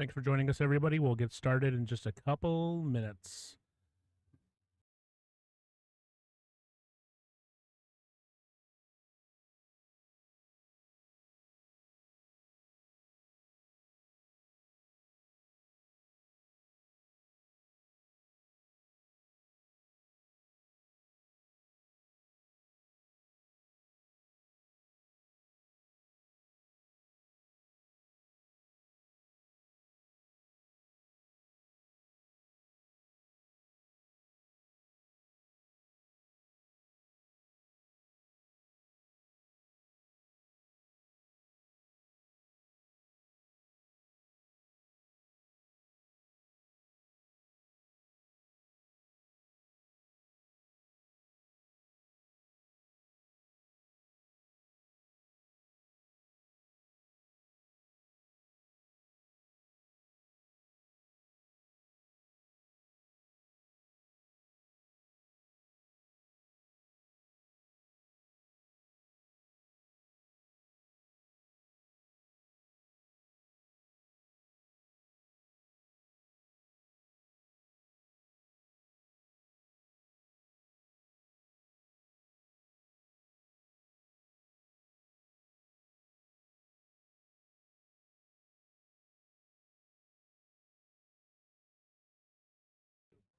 Thanks for joining us, everybody. We'll get started in just a couple minutes.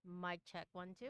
Mic check 1, 2.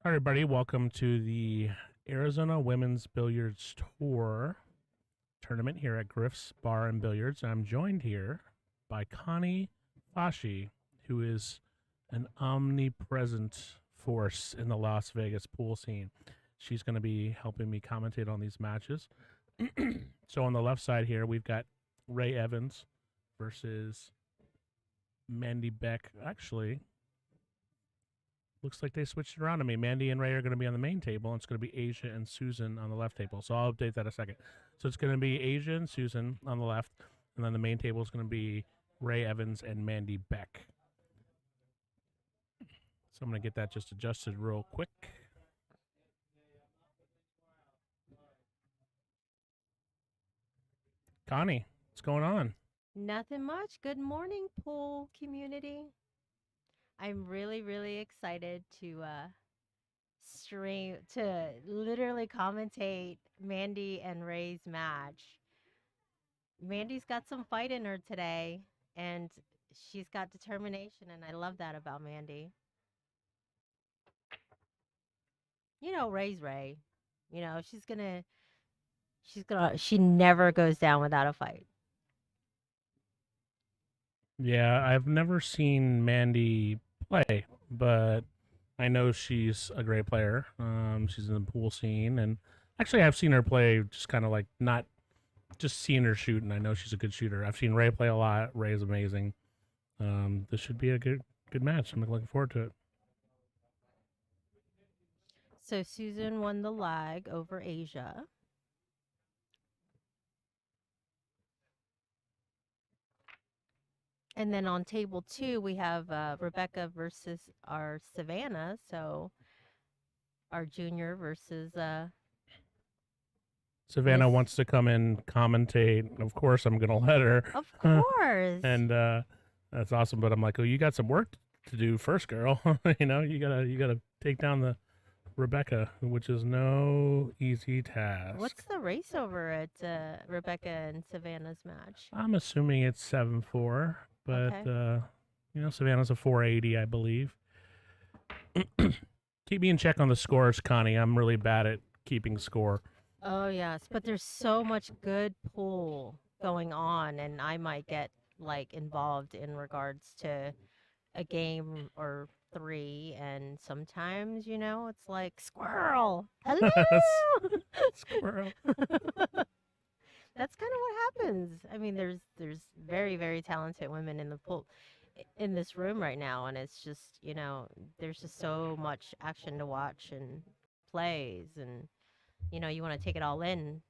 Hi, everybody. Welcome to the Arizona Women's Billiards Tour tournament here at Griff's Bar and Billiards. I'm joined here by Connie Fashi, who is an omnipresent force in the Las Vegas pool scene. She's going to be helping me commentate on these matches. So on the left side here, we've got Ray Evans versus Mandy Beck. Actually, looks like they switched it around to me. Mandy and Ray are going to be on the main table, and it's going to be Asia and Susan on the left table. So I'll update that in a second. So it's going to be Asia and Susan on the left, and then the main table is going to be Ray Evans and Mandy Beck. So I'm going to get that just adjusted real quick. Connie, what's going on? Nothing much. Good morning, pool community. I'm really, really excited to stream to literally commentate Mandy and Ray's match. Mandy's got some fight in her today, and she's got determination, and I love that about Mandy. You know, Ray's Ray. You know, she never goes down without a fight. Yeah, I've never seen Mandy play, but I know she's a great player. She's in the pool scene, and actually, I've seen her play. Just kind of like not just seeing her shoot, and I know she's a good shooter. I've seen Ray play a lot. Ray is amazing. This should be a good match. I'm looking forward to it. So Susan won the lag over Asia. And then on table two, we have Rebecca versus our Savannah. So our junior versus Savannah Miss. wants to come in commentate. Of course, I'm gonna let her, Of course. and that's awesome. But I'm like, oh, you got some work to do first, girl. You gotta take down the Rebecca, which is no easy task. What's the race over at Rebecca and Savannah's match? I'm assuming it's 7-4, but Okay. Savannah's a 480, I believe. Keep me in check on the scores, Connie. I'm really bad at keeping score. Oh yes, but there's so much good pool going on, and I might get like involved in regards to a game or three, and sometimes it's like squirrel, hello. Squirrel. That's kind of what happens. I mean, there's very very talented women in the pool in this room right now, and it's just there's just so much action to watch and plays, and you want to take it all in.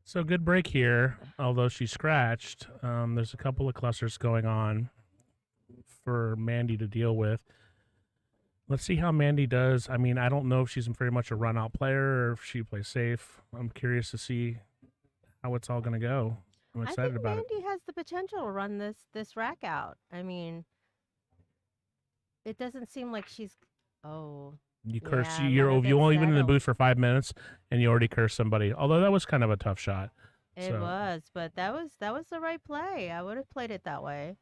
So good break here. Although she scratched, there's a couple of clusters going on for Mandy to deal with. Let's see how Mandy does. I mean, I don't know if she's very much a run out player or if she plays safe. I'm curious to see how it's all going to go. I'm I think excited about it. Mandy has the potential to run this rack out. I mean, it doesn't seem like she's. Oh, You curse. yeah, let her You get only been in the settled. booth for 5 minutes, and you already cursed somebody. Although that was kind of a tough shot. It So was, but that was the right play. I would have played it that way.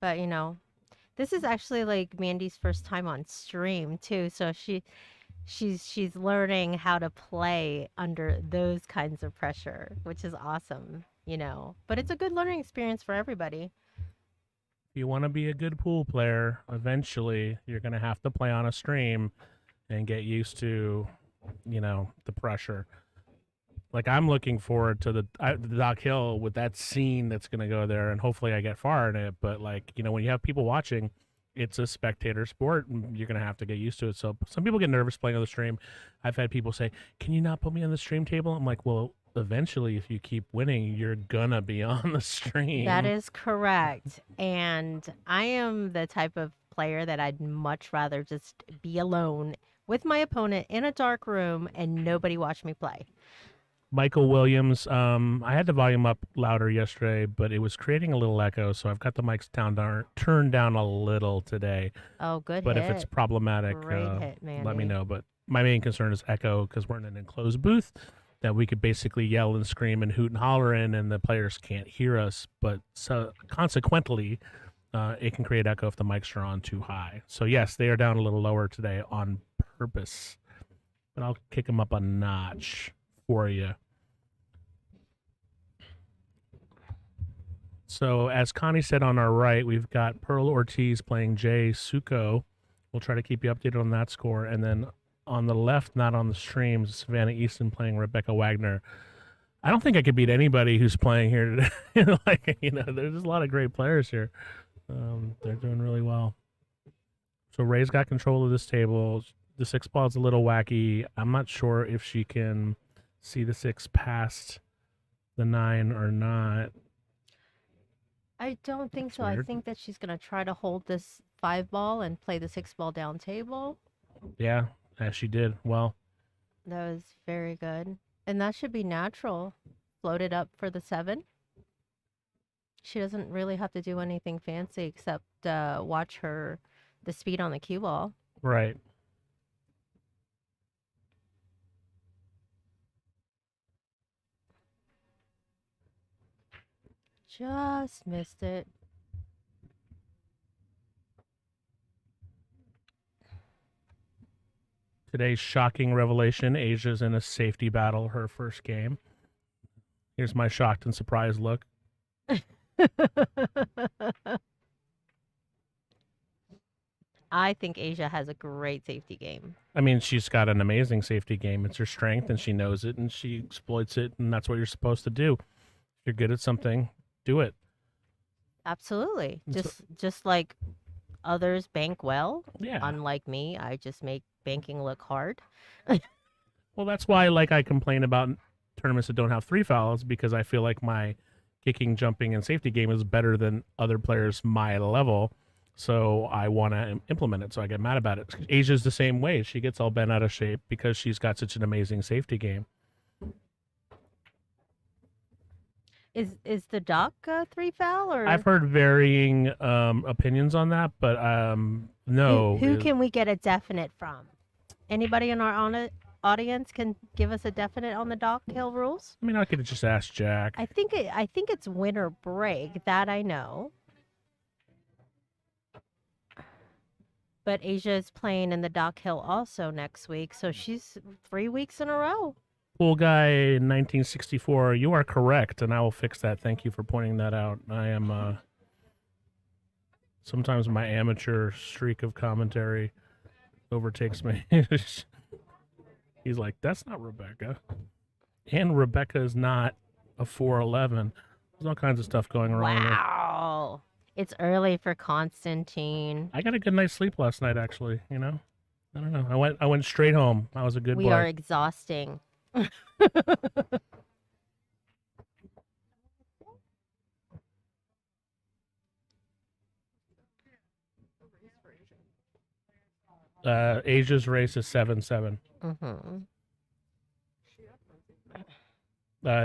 But this is actually like Mandy's first time on stream too, so she's learning how to play under those kinds of pressure, which is awesome. But it's a good learning experience for everybody. if you want to be a good pool player, eventually you're going to have to play on a stream and get used to, the pressure. Like I'm looking forward to the Doc Hill with that scene that's going to go there, and hopefully I get far in it. But like when you have people watching, it's a spectator sport, and you're going to have to get used to it. So some people get nervous playing on the stream. I've had people say, "Can you not put me on the stream table?" I'm like, "Well, eventually, if you keep winning, you're gonna be on the That stream." is correct. And I am the type of player that I'd much rather just be alone with my opponent in a dark room and nobody watch me play. Michael Williams. I had the volume up louder yesterday, but it was creating a little echo, so I've got the mics turned down a little today. Oh, good But if it's hit. problematic, Great hit, let me Mandy. know. But my main concern is echo because we're in an enclosed booth that we could basically yell and scream and hoot and holler in, and the players can't hear us. But so consequently, it can create echo if the mics are on too high. So yes, they are down a little lower today on purpose. But I'll kick them up a notch for you. So, as Connie said on our right, we've got Pearl Ortiz playing Jay Suko. We'll try to keep you updated on that score. And then on the left, not on the stream, Savannah Easton playing Rebecca Wagner. I don't think I could beat anybody who's playing here today. There's just a lot of great players here. They're doing really well. So Ray's got control of this table. The six ball is a little wacky. I'm not sure if she can see the six past the nine or not. I don't think It's so. I weird. think that she's going to try to hold this five ball and play the six ball down table. Yeah, as she did. Well, That was very good. And that should be natural. Float it up for the seven. She doesn't really have to do anything fancy except watch the speed on the cue ball. right. Just missed it. Today's shocking revelation: Asia's in a safety battle, her first game. Here's my shocked and surprised look. I think Asia has a great safety game. I mean, she's got an amazing safety game. It's her strength, and she knows it, and she exploits it, and that's what you're supposed to do. If you're good at something, do it. Absolutely. And so- Just like others bank well. Yeah. Unlike me, I just make banking look hard. Well, that's why, like, I complain about tournaments that don't have 3 fouls, because I feel like my kicking, jumping, and safety game is better than other players my level. So I want to implement it. So I get mad about it. Asia's the same way. She gets all bent out of shape because she's got such an amazing safety game. Is the doc 3 foul or I've heard varying opinions on that, but no. who can we get a definite from? Anybody in our audience can give us a definite on the doc hill rules? I mean, I could just ask Jack. I think it's win or break, that I know. But Asia is playing in the Dock Hill also next week, so she's 3 weeks in a row. Pool guy 1964, you are correct, and I will fix that. Thank you for pointing that out. I am sometimes my amateur streak of commentary overtakes me. He's like, that's not Rebecca. And Rebecca is not a 411. There's all kinds of stuff going wrong there. Wow. It's early for Constantine. I got a good night's sleep last night, actually. You know, I don't know. I went straight home. I was a good boy. We are exhausting. Asia's race is 7-7. Mm-hmm.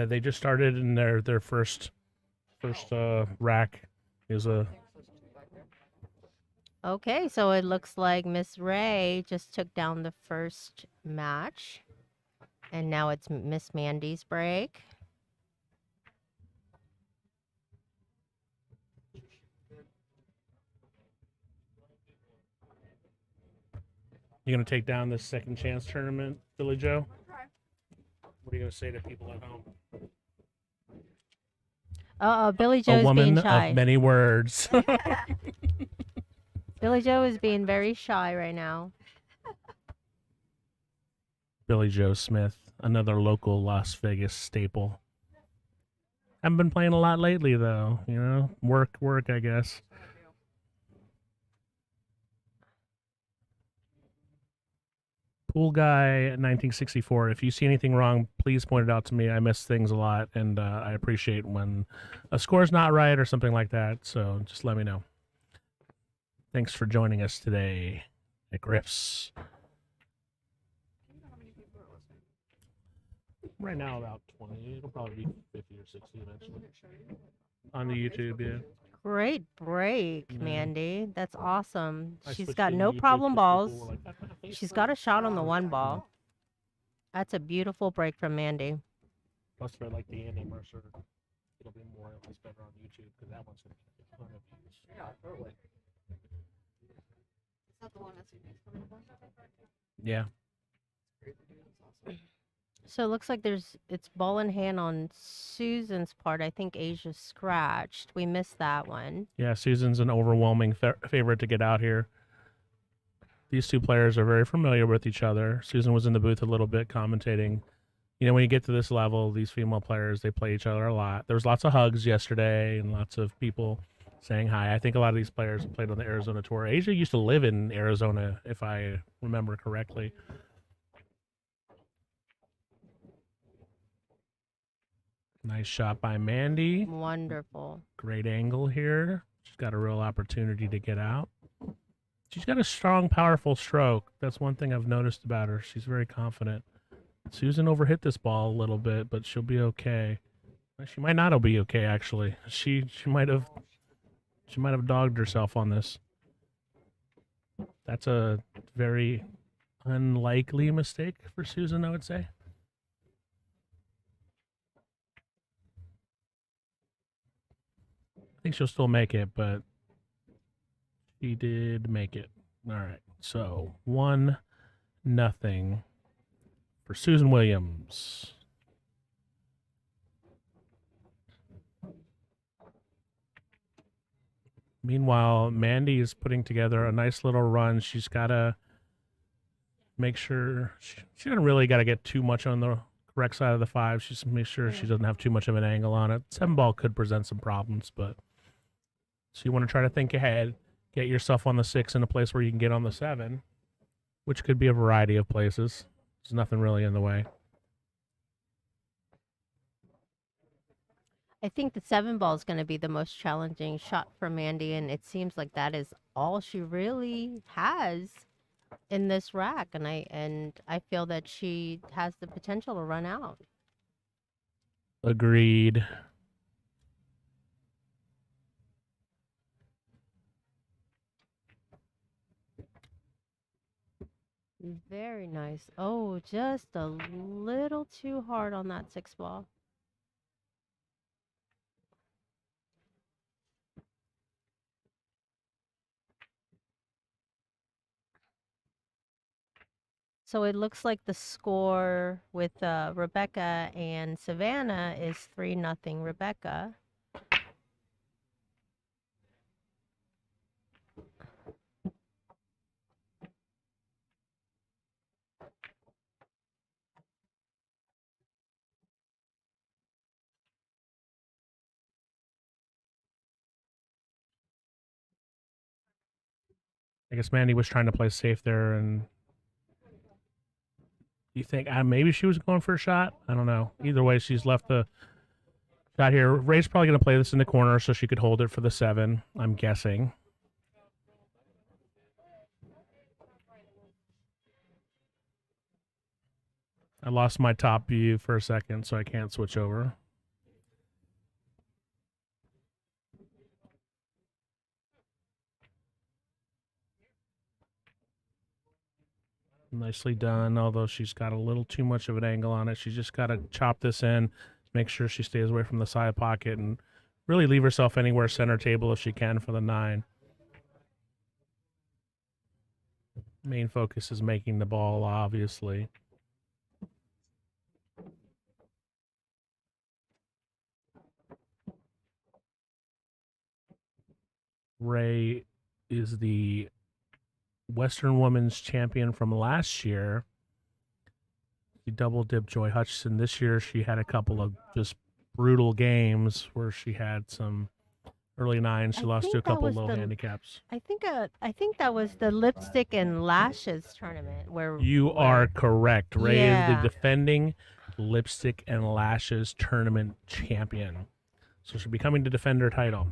They just started in their first rack is a. Okay, so it looks like Miss Ray just took down the first match. And now it's Miss Mandy's break. You gonna take down this second chance tournament, Billy Joe? What are you gonna say to people at home? Billy A Joe's woman being shy. of many words. Billy Joe is being very shy right now. Billy Joe Smith, another local Las Vegas staple. Haven't been playing a lot lately, though. You know, work, I guess. Pool guy 1964. If you see anything wrong, please point it out to me. I miss things a lot, and I appreciate when a score's not right or something like that. So just let me know. Thanks for joining us today at Griff's. Right now, about 20. It'll probably be 50 or 60 eventually. On the YouTube, yeah. Great break, Yeah. Mandy. That's awesome. I She's switched got to no YouTube problem 'cause people balls. were like, "That's not She's Facebook." got a shot on the one ball. That's a beautiful break from Mandy. Plus, for like the Andy Mercer, it'll be more or less better on YouTube because that one's going to get a ton of views. Yeah, totally. Is that the one that's coming from? Yeah. Great to do. That's awesome. So it looks like it's ball in hand on Susan's part. I think Asia scratched. We missed that one. Yeah, Susan's an overwhelming favorite to get out here. These two players are very familiar with each other. Susan was in the booth a little bit commentating. You know, when you get to this level, these female players, they play each other a lot. There was lots of hugs yesterday and lots of people saying hi. I think a lot of these players have played on the Arizona tour. Asia used to live in Arizona, if I remember correctly. Nice shot by Mandy. Wonderful. Great angle here. She's got a real opportunity to get out. She's got a strong, powerful stroke. That's one thing I've noticed about her. She's very confident. Susan overhit this ball a little bit, but she'll be okay. She might not be okay, actually. She might have dogged herself on this. That's a very unlikely mistake for Susan, I would say. I think she'll still make it, but she did make it. All right. So 1 Nothing for Susan Williams. Meanwhile, Mandy is putting together a nice little run. She's got to make sure she doesn't really got to get too much on the correct side of the five. She's make sure she doesn't have too much of an angle on it. 7-ball could present some problems, but so you want to try to think ahead, get yourself on the 6 in a place where you can get on the 7, which could be a variety of places. There's nothing really in the way. I think the 7-ball is going to be the most challenging shot for Mandy, and it seems like that is all she really has in this rack, and I feel that she has the potential to run out. Agreed. Very nice. Oh, just a little too hard on that 6-ball. So it looks like the score with Rebecca and Savannah is 3-0 Rebecca. I guess Mandy was trying to play safe there, and you think maybe she was going for a shot? I don't know. Either way, she's left the shot here. Ray's probably going to play this in the corner so she could hold it for the 7, I'm guessing. I lost my top view for a second, so I can't switch over. Nicely done, although she's got a little too much of an angle on it. She's just got to chop this in, make sure she stays away from the side pocket, and really leave herself anywhere center table if she can for the 9. Main focus is making the ball, obviously. Ray is the Western Women's Champion from last year. She double dipped Joy Hutchison. This year she had a couple of just brutal games where she had some early 9s. She lost to a couple low handicaps. I think that was the lipstick and lashes tournament where you are correct. Ray is Yeah. the defending lipstick and lashes tournament champion. So she'll be coming to defend her title.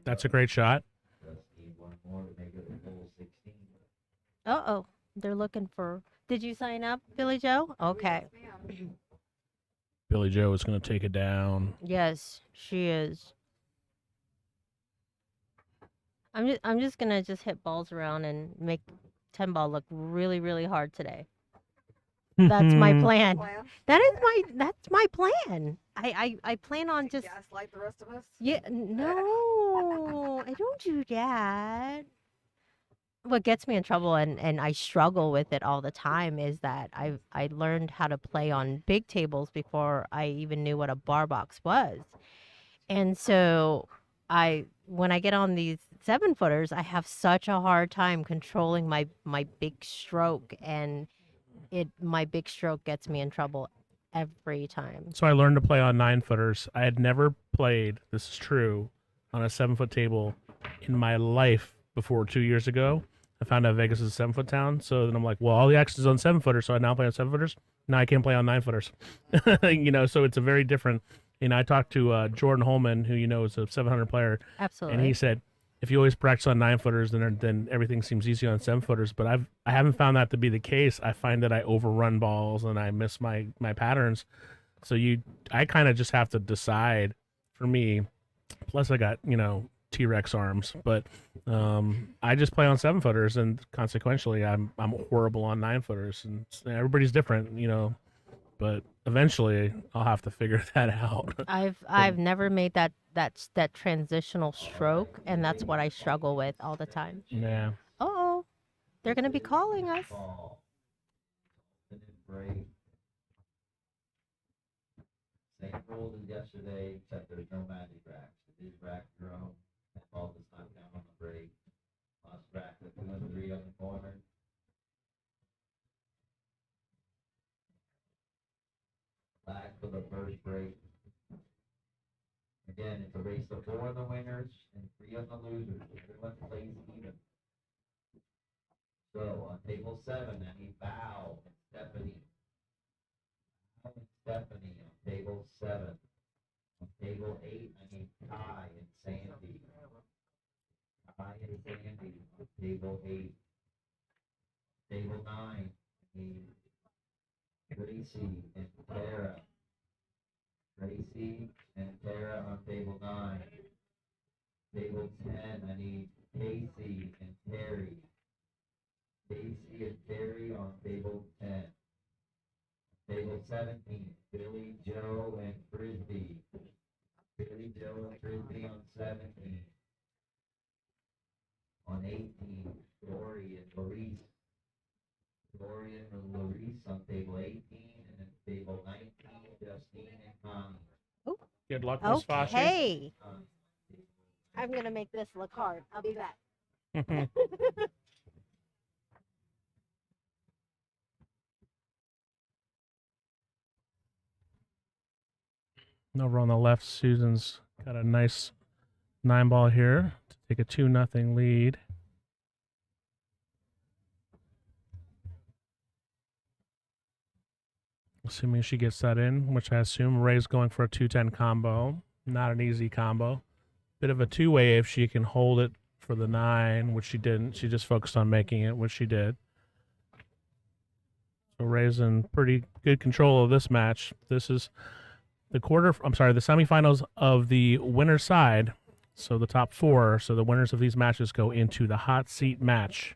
That's a great shot. Uh-oh. They're looking for. Did you sign up, Billy Joe? Okay. Billy Joe is going to take it down. Yes, she is. I'm just gonna hit balls around and make 10-ball look really, really hard today. That's my plan. That's my plan. I plan on just Gaslight the rest of us. yeah, no, I don't do that. What gets me in trouble and I struggle with it all the time is that I learned how to play on big tables before I even knew what a bar box was. And so when I get on these 7-footers, I have such a hard time controlling my big stroke, and my big stroke gets me in trouble every time. So I learned to play on 9-footers. I had never played, this is true, on a 7-foot table in my life before 2 years ago. I found out Vegas is a 7-foot town. So then I'm like, well, all the action is on 7-footers. So I now play on 7-footers. Now I can't play on 9-footers. So it's a very different. I talked to Jordan Holman, who is a 700 player. Absolutely. And he said, if you always practice on 9-footers, then everything seems easy on 7-footers. But I haven't found that to be the case. I find that I overrun balls and I miss my patterns. So I kind of just have to decide for me. Plus I got T-Rex arms, but I just play on 7-footers, and consequentially I'm horrible on 9-footers, and everybody's different, but eventually I'll have to figure that out. I've never made that transitional stroke, and that's what I struggle with all the time. Yeah. Oh, They're gonna be calling us. Call. Alternate break. Same rules as yesterday, except there's no magic racks. It is rack your own. And ball does not count on the break. Must rack the 2 and 3 on the corner. Flag for the first break. Again, it's a race to 4 on the winners and 3 on the losers. Everyone plays even. So on table 7, I need Val and Stephanie. Val and Stephanie on table 7. On table 8, I need Kai and Sandy. Kai and Sandy on table 8. Table 9, I need Gracie and Tara. Gracie and Tara on table 9. Table 10, I need Casey and Terry. Casey and Terry on table 10. Table 17, Billy, Joe, and Frisbee. Billy, Joe, and Frisbee on 17. On 18, Dory and Maurice. Dory and Maurice on table 18, and then table 19, Justine and Connie. Good luck, Miss Foster. Okay. I'm gonna make this look hard. I'll be back. Over on the left, Susan's got a nice 9-ball here to take a 2-0 lead. Assuming she gets that in, which I assume Ray's going for a 2-10 combo. Not an easy combo. Bit of a two-way if she can hold it for the 9, which she didn't. She just focused on making it, which she did. So Ray's in pretty good control of this match. This is the semifinals of the winner's side. So the top 4. So the winners of these matches go into the hot seat match.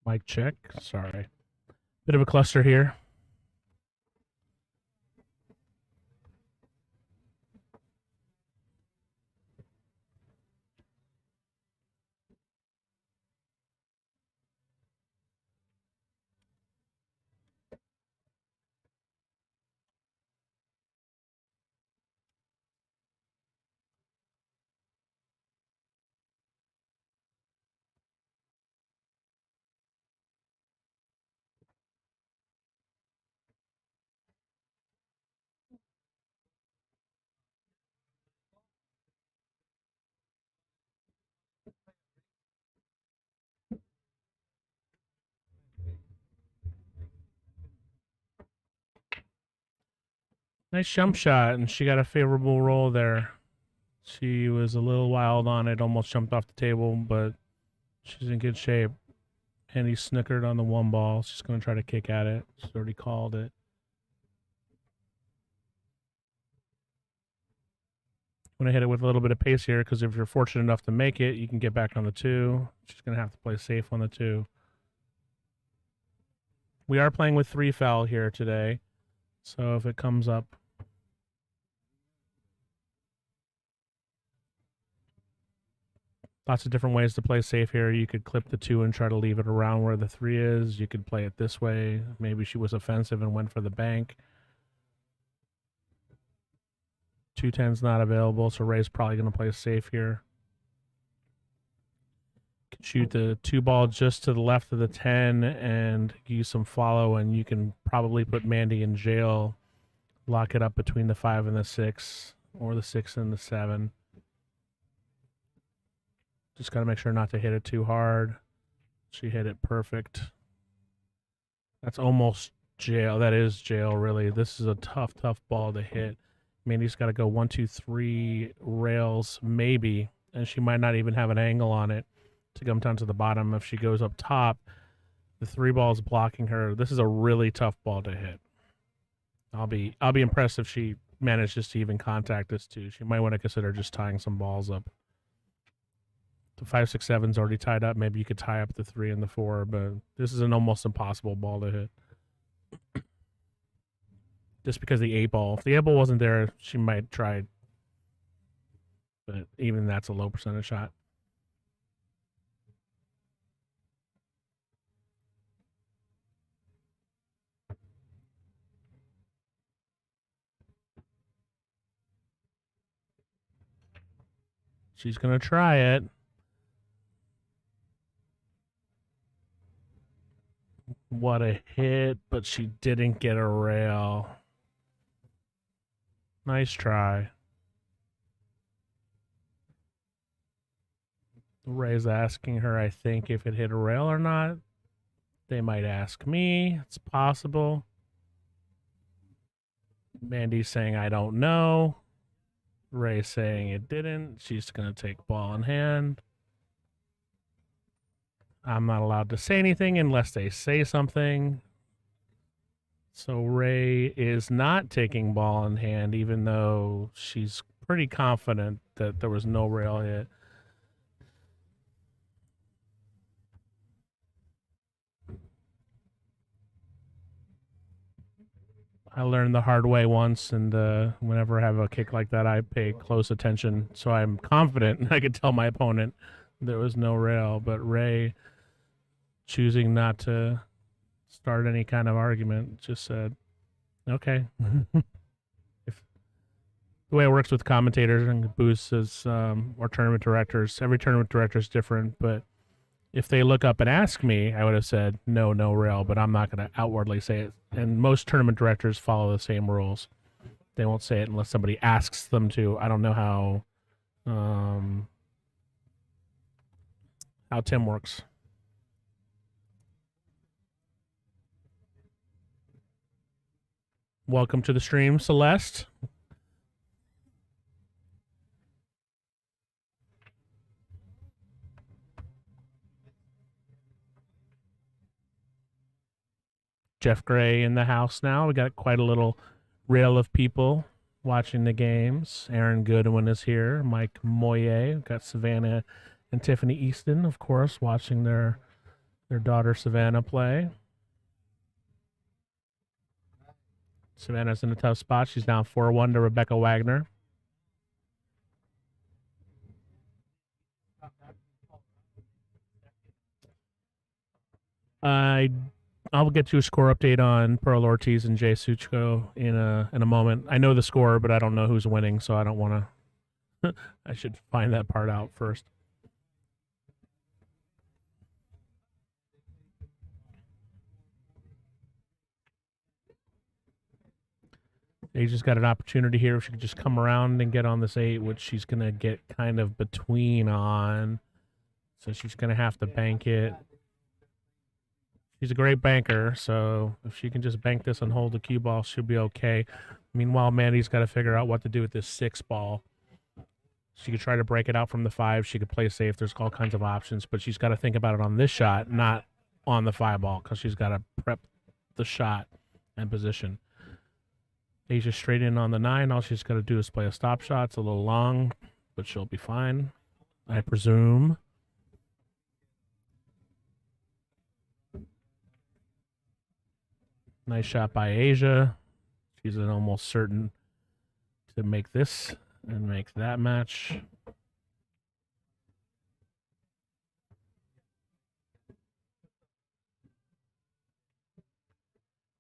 Mic check. Sorry. Bit of a cluster here. Nice jump shot, and she got a favorable roll there. She was a little wild on it, almost jumped off the table, but she's in good shape. And he snookered on the one ball. She's going to try to kick at it. She's already called it. I'm going to hit it with a little bit of pace here because if you're fortunate enough to make it, you can get back on the 2. She's going to have to play safe on the 2. We are playing with 3 foul here today. So if it comes up, lots of different ways to play safe here. You could clip the 2 and try to leave it around where the 3 is. You could play it this way. Maybe she was offensive and went for the bank. 2-10's not available, so Ray's probably going to play safe here. Could shoot the 2 ball just to the left of the 10 and use some follow, and you can probably put Mandy in jail. Lock it up between the 5 and the 6, or the 6 and the 7. Just got to make sure not to hit it too hard. She hit it perfect. That's almost jail. That is jail, really. This is a tough, tough ball to hit. Mandy's got to go 1, 2, 3 rails, maybe, and she might not even have an angle on it to come down to the bottom. If she goes up top, the 3 ball is blocking her. This is a really tough ball to hit. I'll be impressed if she manages to even contact this 2. She might want to consider just tying some balls up. The 5, 6, 7's already tied up. Maybe you could tie up the 3 and the 4, but this is an almost impossible ball to hit. Just because the 8 ball, if the 8 ball wasn't there, she might try. But even that's a low percentage shot. She's going to try it. What a hit, but she didn't get a rail. Nice try. Ray's asking her, I think, if it hit a rail or not. They might ask me. It's possible. Mandy's saying, I don't know. Ray saying it didn't. She's going to take ball in hand. I'm not allowed to say anything unless they say something. So Ray is not taking ball in hand, even though she's pretty confident that there was no rail hit. I learned the hard way once, and whenever I have a kick like that, I pay close attention. So I'm confident I could tell my opponent there was no rail, but Ray, choosing not to start any kind of argument, just said, okay. If the way it works with commentators and booths is, or tournament directors, every tournament director is different, but if they look up and ask me, I would have said, no rail, but I'm not going to outwardly say it. And most tournament directors follow the same rules. They won't say it unless somebody asks them to. I don't know how Tim works. Welcome to the stream, Celeste. Jeff Gray in the house now. We got quite a little rail of people watching the games. Aaron Goodwin is here. Mike Moyer. We've got Savannah and Tiffany Easton, of course, watching their daughter Savannah play. Savannah's in a tough spot. She's down 4-1 to Rebecca Wagner. I'll get you a score update on Pearl Ortiz and Jay Suchko in a moment. I know the score, but I don't know who's winning, so I don't want to. I should find that part out first. Asia's got an opportunity here. If she could just come around and get on this 8, which she's going to get kind of between on. So she's going to have to bank it. She's a great banker, so if she can just bank this and hold the cue ball, she'll be okay. Meanwhile, Mandy's got to figure out what to do with this 6 ball. She could try to break it out from the 5. She could play safe. There's all kinds of options, but she's got to think about it on this shot, not on the 5-ball because she's got to prep the shot and position. Asia straight in on the 9. All she's got to do is play a stop shot. It's a little long, but she'll be fine, I presume. Nice shot by Asia. She's an almost certain to make this and make that match.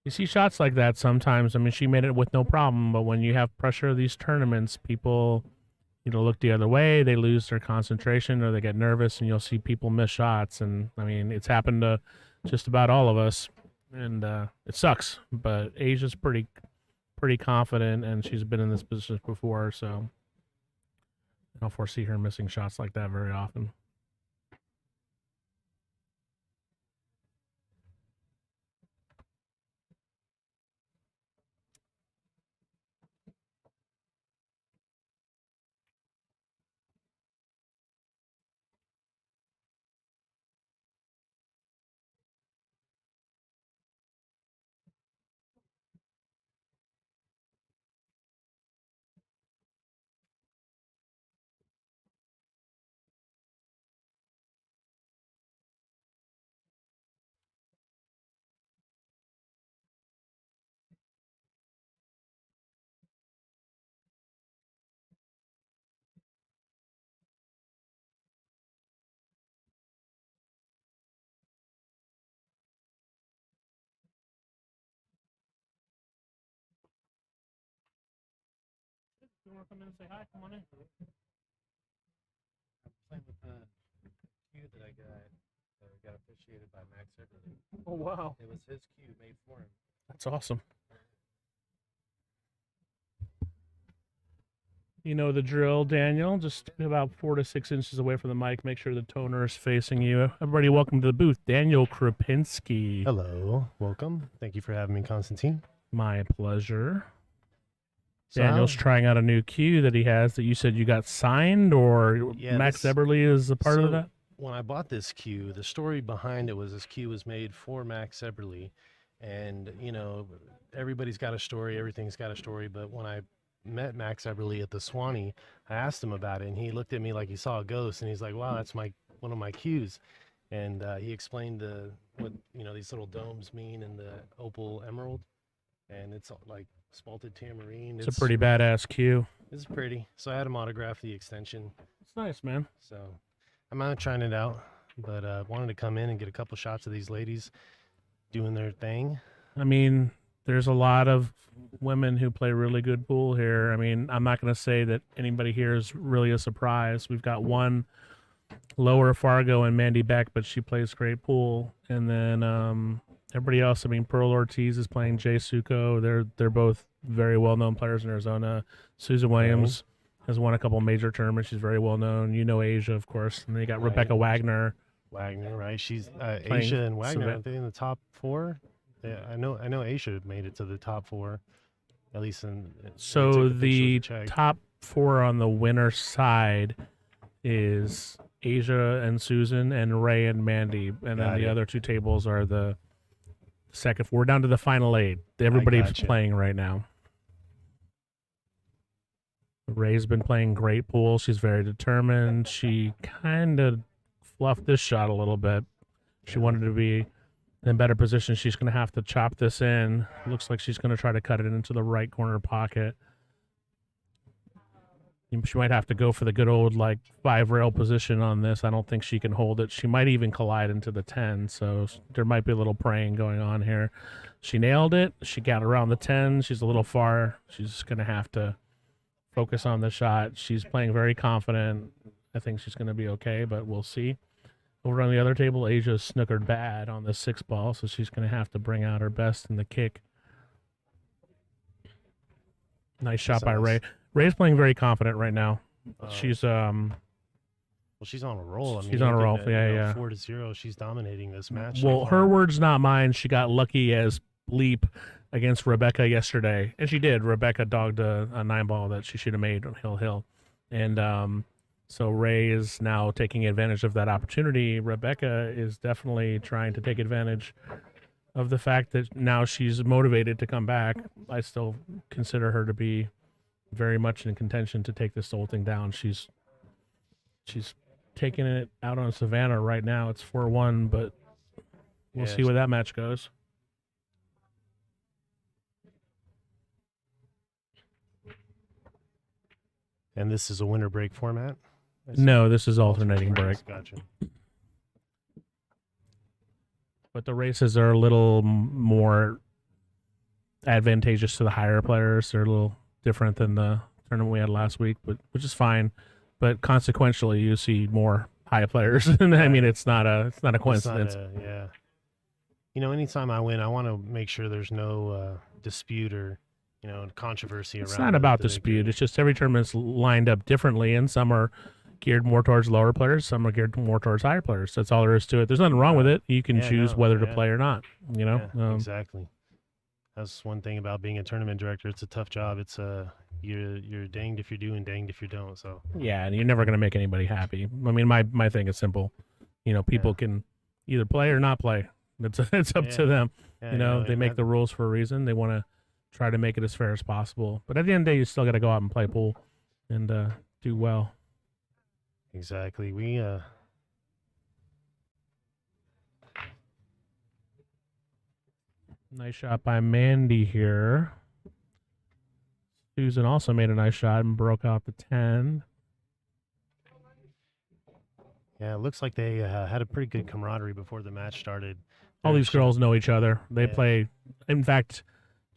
You see shots like that sometimes. I mean, she made it with no problem, but when you have pressure of these tournaments, people, look the other way. They lose their concentration or they get nervous, and you'll see people miss shots. And I mean, it's happened to just about all of us, and it sucks. But Asia's pretty confident, and she's been in this position before, so I don't foresee her missing shots like that very often. You want to come in and say hi? Come on in. I'm playing with the cue that I got officiated by Max Everly. Oh, wow. It was his cue made for him. That's awesome. You know the drill, Daniel. Just about 4 to 6 inches away from the mic. Make sure the toner is facing you. Everybody, welcome to the booth. Daniel Krupinski. Hello, welcome. Thank you for having me, Constantine. My pleasure. So Daniel's trying out a new cue that he has that you said you got signed, or Yeah, Max this- Eberly is a part of so that? when I bought this cue, the story behind it was this cue was made for Max Eberly, and everybody's got a story, everything's got a story. But when I met Max Eberly at the Swanee, I asked him about it, and he looked at me like he saw a ghost, and he's like, "Wow, that's one of my cues." And he explained what these little domes mean in the opal emerald, and it's like spalted tamarine. It's a pretty badass cue. It's pretty. So I had him autograph the extension. It's nice, man. So I'm out trying it out, but wanted to come in and get a couple shots of these ladies doing their thing. I mean, there's a lot of women who play really good pool here. I mean, I'm not going to say that anybody here is really a surprise. We've got one lower Fargo and Mandy Beck, but she plays great pool. And then everybody else, I mean, Pearl Ortiz is playing Jay Suko. They're both very well-known players in Arizona. Susan Williams has won a couple major tournaments. She's very well-known. Asia, of course. And then you got Right. Rebecca Wagner. Wagner, right? She's Playing Asia and Wagner. Savannah. Aren't they in the top 4? Yeah, I know Asia made it to the top 4, at least in. So I took a picture the of check. top 4 on the winner side is Asia and Susan and Ray and Mandy, and then Got the it. other 2 tables are the second 4. We're down to the final 8. Everybody's gotcha. playing right now. Ray's been playing great pool. She's very determined. She kind of fluffed this shot a little bit. She Yeah. wanted to be in better position. She's going to have to chop this in. Looks like she's going to try to cut it into the right corner pocket. She might have to go for the good old 5-rail position on this. I don't think she can hold it. She might even collide into the 10, so there might be a little praying going on here. She nailed it. She got around the 10. She's a little far. She's going to have to focus on the shot. She's playing very confident. I think she's going to be okay, but we'll see. Over on the other table, Asia snookered bad on the 6-ball, so she's going to have to bring out her best in the kick. Nice shot by Ray. Ray's playing very confident right now. She's Well, she's on a roll. I mean, she's on a look roll. at Yeah, yeah. 4-0. She's dominating this match. so well, far. her words, not mine. She got lucky as bleep against Rebecca yesterday, and she did. Rebecca dogged a 9-ball that she should have made on Hill, and So Ray is now taking advantage of that opportunity. Rebecca is definitely trying to take advantage of the fact that now she's motivated to come back. I still consider her to be very much in contention to take this whole thing down. She's taking it out on Savannah right now. It's 4-1, but we'll Yeah, see where that match goes. And this is a winter break format? I see. No, this is alternating break. Gotcha. But the races are a little more advantageous to the higher players. They're a little different than the tournament we had last week, but which is fine. But consequentially, you see more high players, and I mean, it's not a coincidence. Yeah. Anytime I win, I want to make sure there's no dispute or controversy around. It's not about the dispute. victory. It's just every tournament's lined up differently, and some are geared more towards lower players, some are geared more towards higher players. That's all there is to it. There's nothing wrong with it. You can Yeah, choose no, whether to yeah. play or not. Yeah, exactly. That's one thing about being a tournament director. It's a tough job. It's you're danged if you do and danged if you don't. So Yeah, and you're never going to make anybody happy. I mean, my thing is simple. People can either play or not play. It's up to them. Yeah, They make the rules for a reason. They want to try to make it as fair as possible. But at the end of the day, you still got to go out and play pool and do well. Exactly. We Nice shot by Mandy here. Susan also made a nice shot and broke out the 10. it looks like they had a pretty good camaraderie before the match started. All these girls know each other. They Yeah. play. In fact,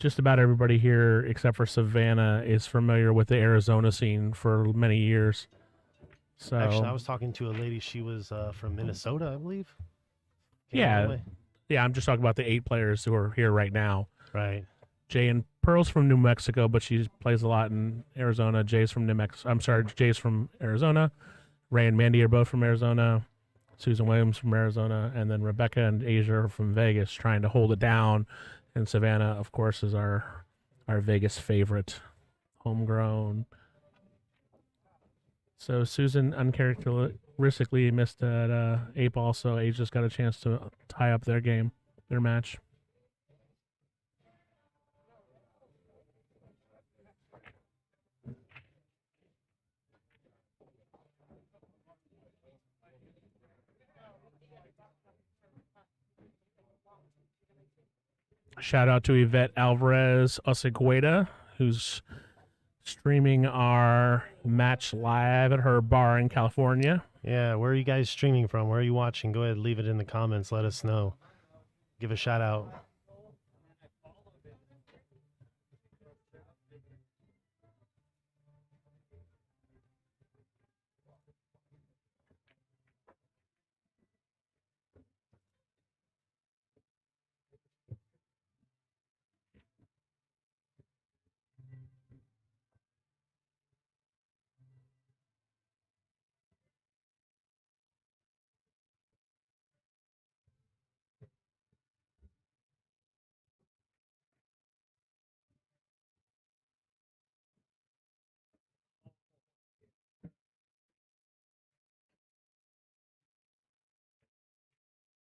just about everybody here, except for Savannah, is familiar with the Arizona scene for many years. So Actually, I was talking to a lady. She was from Minnesota, I believe. Came all the Yeah. way. yeah, I'm just talking about the 8 players who are here right now. Right. Jay and Pearl's from New Mexico, but she plays a lot in Arizona. Jay's from Jay's from Arizona. Ray and Mandy are both from Arizona. Susan Williams from Arizona, and then Rebecca and Asia are from Vegas, trying to hold it down. And Savannah, of course, is our Vegas favorite, homegrown. So Susan uncharacteristically missed that 8-ball, so Asia's got a chance to tie up their match. Shout out to Yvette Alvarez Osegueda, who's streaming our match live at her bar in California. Yeah. Where are you guys streaming from? Where are you watching? Go ahead, leave it in the comments. Let us know. Give a shout out.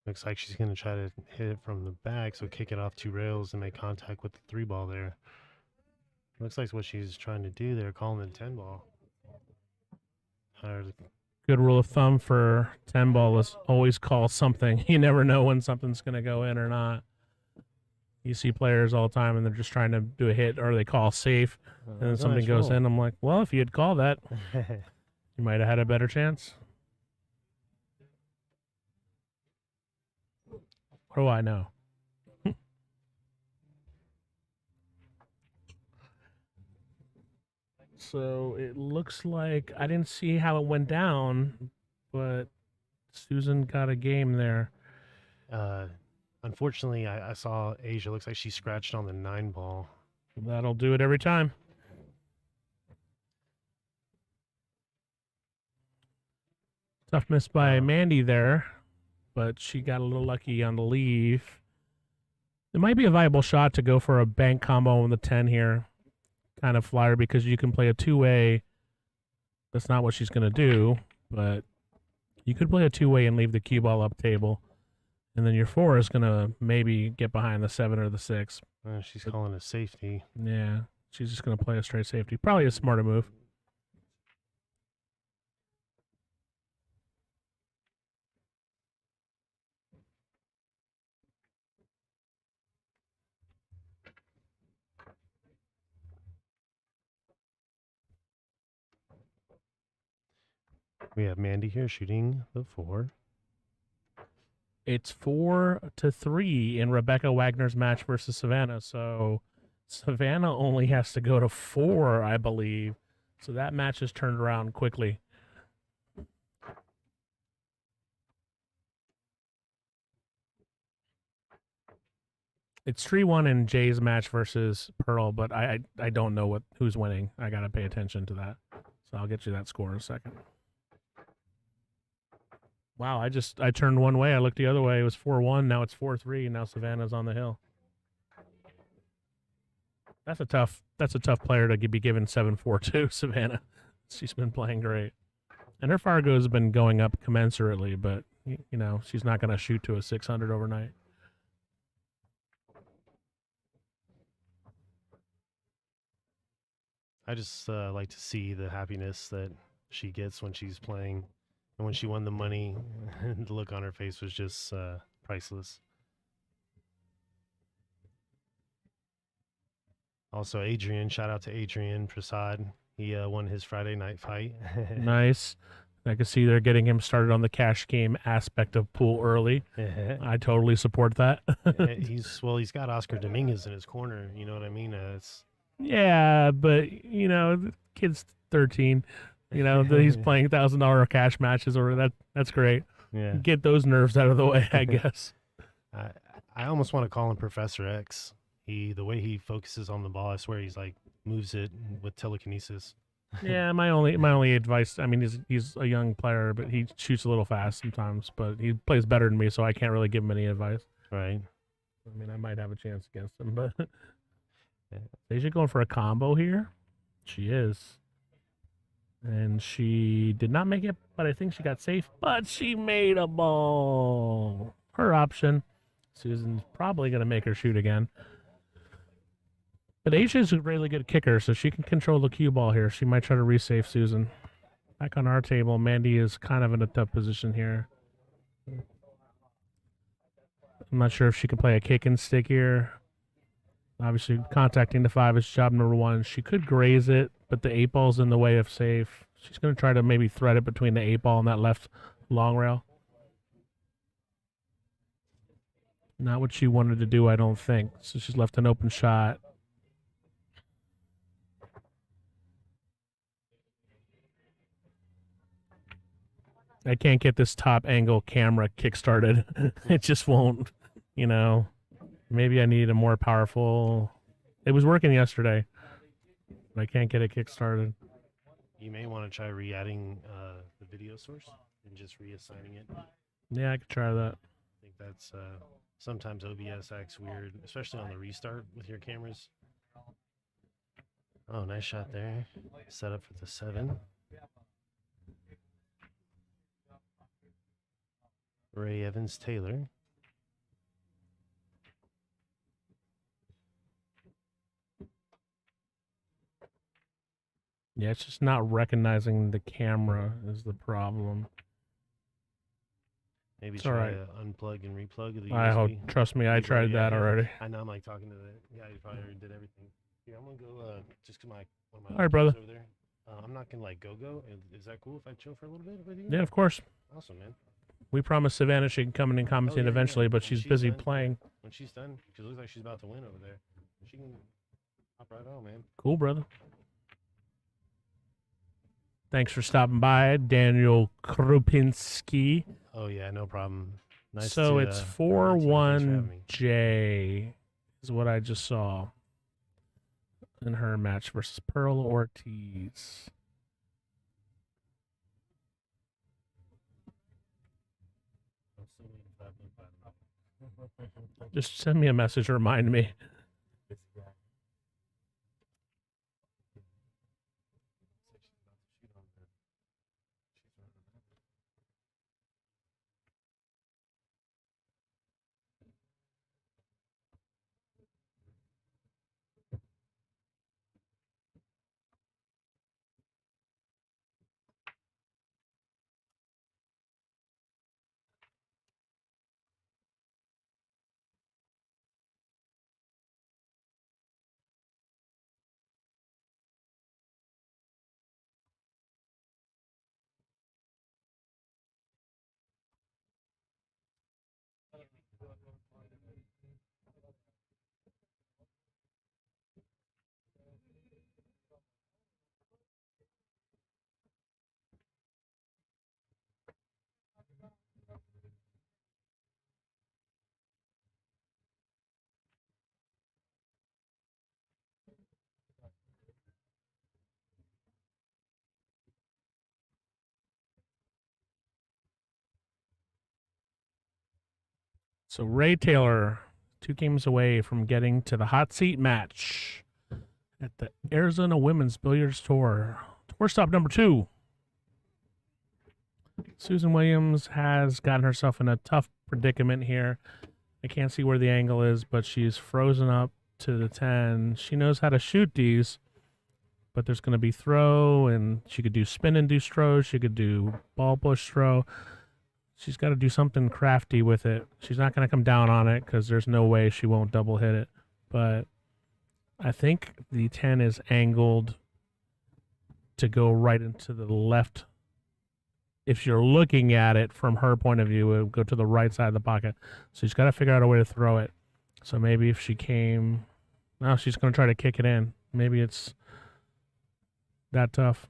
Looks like she's going to try to hit it from the back, so kick it off 2 rails and make contact with the 3-ball there. Looks like what she's trying to do there, calling it 10-ball. Good rule of thumb for 10-ball is always call something. You never know when something's going to go in or not. You see players all the time, and they're just trying to do a hit, or they call safe, and then something goes in. I'm like, well, if you had called that, you might have had a better chance. What do I know? So it looks like I didn't see how it went down, but Susan got a game there. Unfortunately, I saw Asia. Looks like she scratched on the 9-ball. That'll do it every time. Tough miss by Mandy there, but she got a little lucky on the leave. It might be a viable shot to go for a bank combo on the 10 here, kind of flyer, because you can play a 2-way That's not what she's going to do, but you could play a two-way and leave the cue ball up table, and then your 4 is going to maybe get behind the 7 or the 6. She's calling a safety. Yeah, she's just going to play a straight safety. Probably a smarter move. We have Mandy here shooting the 4. It's 4-3 in Rebecca Wagner's match versus Savannah. So Savannah only has to go to 4, I believe. So that match is turned around quickly. It's 3-1 in Jay's match versus Pearl, but I don't know who's winning. I gotta pay attention to that. So I'll get you that score in a second. Wow, I turned one way. I looked the other way. It was 4-1. Now it's 4-3. Now Savannah's on the hill. That's a tough player to be given 7-4 to, Savannah. She's been playing great. And her Fargo's have been going up commensurately, but you know, she's not going to shoot to a 600 overnight. I just like to see the happiness that she gets when she's playing. And when she won the money, the look on her face was just priceless. Also, Adrian, shout out to Adrian Prasad. He won his Friday night fight. Nice. I can see they're getting him started on the cash game aspect of pool early. I totally support that. He's got Oscar Dominguez in his corner. You know what I mean? Yeah, but you know, the kid's 13. You know, that he's playing $1,000 cash matches, or that's great. Yeah. Get those nerves out of the way, I guess. I almost want to call him Professor X. The way he focuses on the ball, I swear he's like moves it with telekinesis. Yeah, my only advice. I mean, he's a young player, but he shoots a little fast sometimes. But he plays better than me, so I can't really give him any advice. Right. I mean, I might have a chance against him, but is she going for a combo here? She is. And she did not make it, but I think she got safe. But she made a ball. Her option. Susan's probably going to make her shoot again. But Asia's a really good kicker, so she can control the cue ball here. She might try to resave Susan. Back on our table, Mandy is kind of in a tough position here. I'm not sure if she can play a kick and stick here. Obviously, contacting the 5 is job number 1. She could graze it, but the 8 ball's in the way of safe. She's going to try to maybe thread it between the 8 ball and that left long rail. Not what she wanted to do, I don't think. So she's left an open shot. I can't get this top angle camera kick-started. It just won't, you know. Maybe I need a more powerful... It was working yesterday, but I can't get it kick-started. You may want to try re-adding the video source and just reassigning it. Yeah, I could try that. I think that's sometimes OBS acts weird, especially on the restart with your cameras. Oh, nice shot there. Set up for the 7. Ray Evans Taylor. Yeah, it's just not recognizing the camera is the problem. Maybe It's try alright. to unplug and replug the I hope, USB. trust me, I You've tried already- that yeah. already. I know I'm like talking to the guy who probably already did everything. Here, I'm gonna go just cause one of my All right, other brother. kids over there. I'm not gonna like go. Is that cool if I chill for a little bit with you? Yeah, of course. Awesome, man. We promised Savannah she can come in and commentate yeah, eventually, yeah. but When she's she's busy done, playing. When she's done, because it looks like she's about to win over there. She can hop right on, man. Cool, brother. Thanks for stopping by, Daniel Krupinski. Oh yeah, no problem. Nice. So to, it's thanks for having 4-1 me. J is what I just saw in her match versus Pearl Ortiz. Just send me a message, remind me. So Ray Taylor, 2 games away from getting to the hot seat match at the Arizona Women's Billiards Tour. Tour stop number 2. Susan Williams has gotten herself in a tough predicament here. I can't see where the angle is, but she's frozen up to the 10. She knows how to shoot these, but there's going to be throw, and she could do spin induced throw. She could do ball push throw. She's got to do something crafty with it. She's not going to come down on it because there's no way she won't double hit it. But I think the 10 is angled to go right into the left. If you're looking at it from her point of view, it would go to the right side of the pocket. So she's got to figure out a way to throw it. So maybe if she came... Now she's going to try to kick it in. Maybe it's that tough.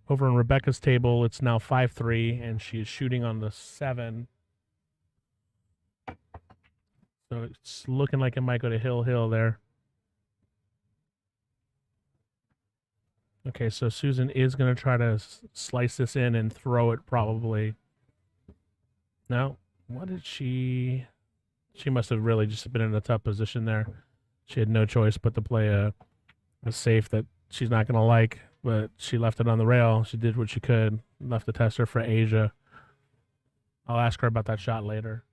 Over on Rebecca's table, it's now 5-3, and she's shooting on the 7. So it's looking like it might go to Hill there. Okay, so Susan is going to try to slice this in and throw it probably. No, what did she... She must have really just been in a tough position there. She had no choice but to play a safe that she's not going to like, but she left it on the rail. She did what she could, left the tester for Asia. I'll ask her about that shot later.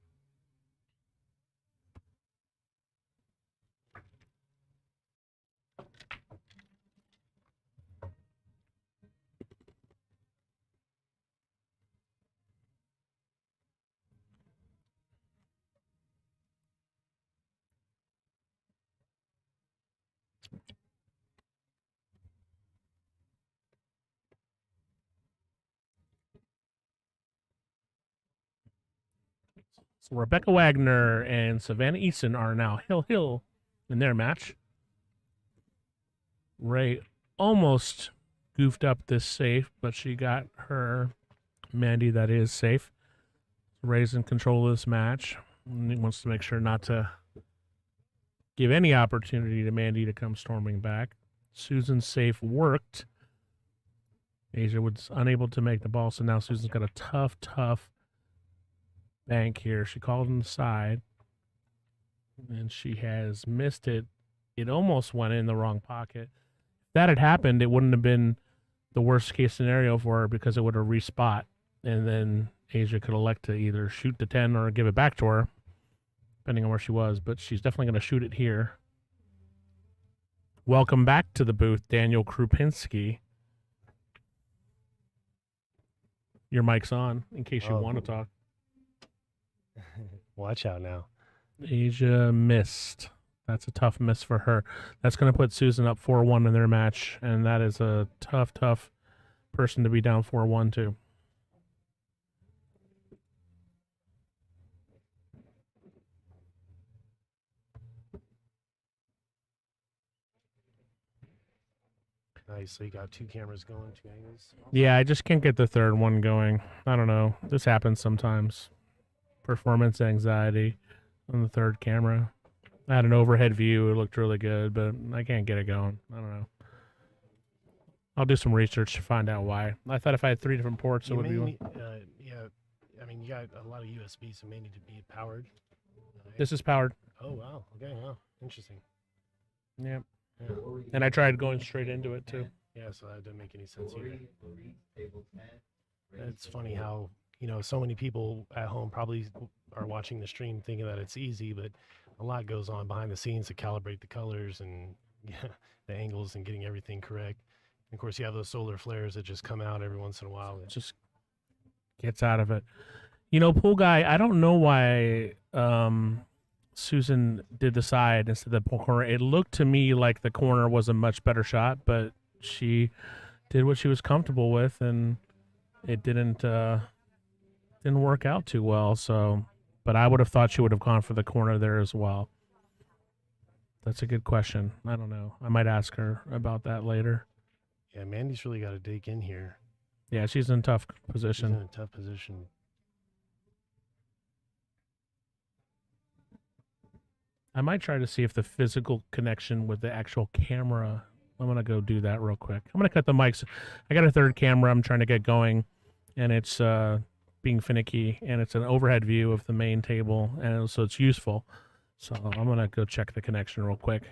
So Rebecca Wagner and Savannah Easton are now Hill in their match. Ray almost goofed up this safe, but she got her Mandy that is safe. Ray's in control of this match. And he wants to make sure not to give any opportunity to Mandy to come storming back. Susan's safe worked. Asia was unable to make the ball, so now Susan's got a tough bank here. She called on the side, and she has missed it. It almost went in the wrong pocket. If that had happened, it wouldn't have been the worst case scenario for her because it would have respot, and then Asia could elect to either shoot the 10 or give it back to her, depending on where she was, but she's definitely going to shoot it here. Welcome back to the booth, Daniel Krupinski. Your mic's on, in case you want to talk. Watch out now. Asia missed. That's a tough miss for her. That's going to put Susan up 4-1 in their match, and that is a tough person to be down 4-1 to. Nice. So you got 2 cameras going, 2 angles. Yeah, I just can't get the third one going. I don't know. This happens sometimes. Performance anxiety on the third camera. I had an overhead view. It looked really good, but I can't get it going. I don't know. I'll do some research to find out why. I thought if I had 3 different ports, it would be one. Yeah, I mean, you got a lot of USB, so it may need to be powered. This is powered. Oh, wow. Okay, wow. Interesting. Yeah. Yeah. And I tried going straight into it, too. Yeah, so that didn't make any sense either. It's funny how, so many people at home probably are watching the stream thinking that it's easy, but a lot goes on behind the scenes to calibrate the colors and the angles and getting everything correct. And of course, you have those solar flares that just come out every once in a while. It just gets out of it. Pool guy, I don't know why Susan did the side instead of the corner. It looked to me like the corner was a much better shot, but she did what she was comfortable with, and it didn't work out too well. So, but I would have thought she would have gone for the corner there as well. That's a good question. I don't know. I might ask her about that later. Yeah, Mandy's really got to dig in here. Yeah, she's in a tough position. She's in a tough position. I might try to see if the physical connection with the actual camera. I'm going to go do that real quick. I'm going to cut the mics. I got a third camera I'm trying to get going. and it's being finicky, and it's an overhead view of the main table, and so it's useful. So I'm gonna go check the connection real quick.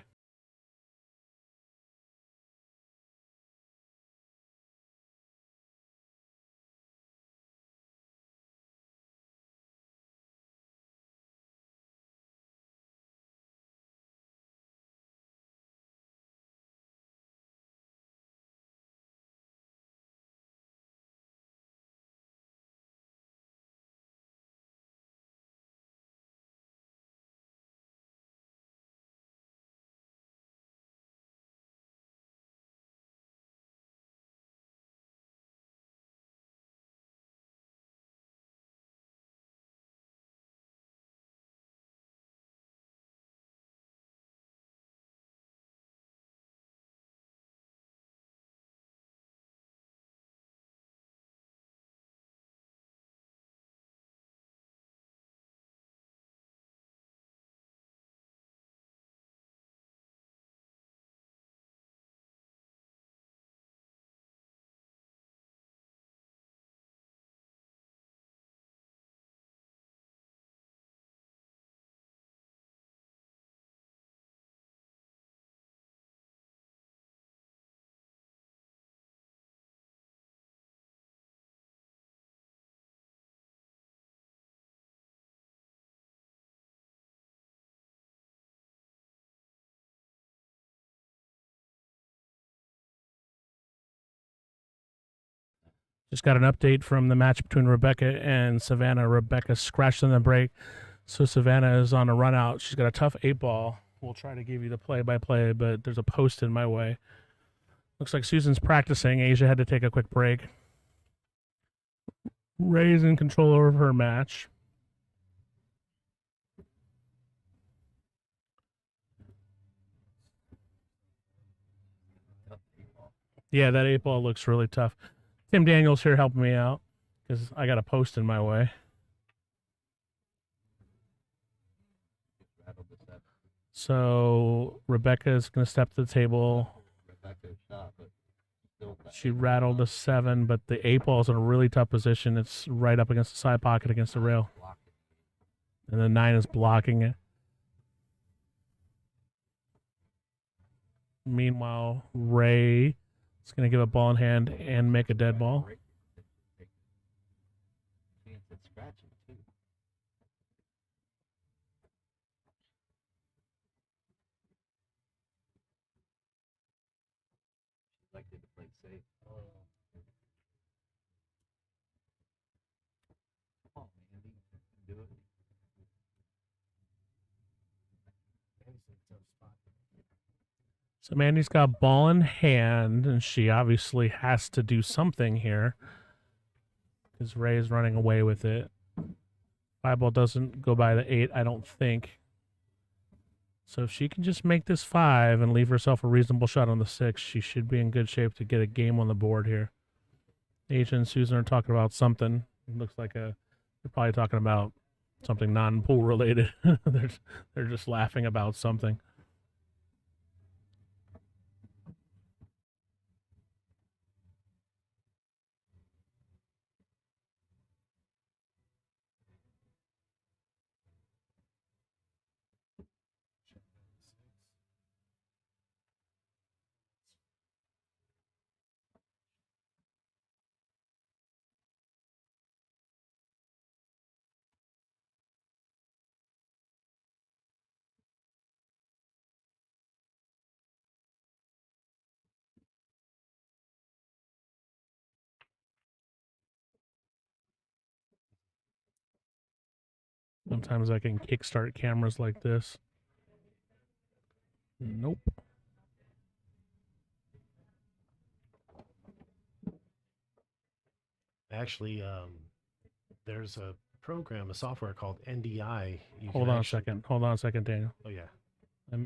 Just got an update from the match between Rebecca and Savannah. Rebecca scratched on the break, so Savannah is on a run out. She's got a tough 8-ball. We'll try to give you the play-by-play, but there's a post in my way. Looks like Susan's practicing. Asia had to take a quick break. Ray's in control over her match. Yeah, that 8-ball looks really tough. Tim Daniels here helping me out because I got a post in my way. So Rebecca's going to step to the table. She rattled a 7, but the 8-ball's in a really tough position. It's right up against the side pocket against the rail. And the 9 is blocking it. Meanwhile, Ray is going to give a ball in hand and make a dead ball. So Mandy's got ball in hand, and she obviously has to do something here because Ray's running away with it. 5-ball doesn't go by the 8, I don't think. So if she can just make this 5 and leave herself a reasonable shot on the 6, she should be in good shape to get a game on the board here. Asia and Susan are talking about something. It looks like they're probably talking about something non-pool related. They're just laughing about something. Sometimes I can kickstart cameras like this. Nope. Actually, there's a program, a software called NDI. Hold on a second. Hold on a second, Daniel. Oh, yeah.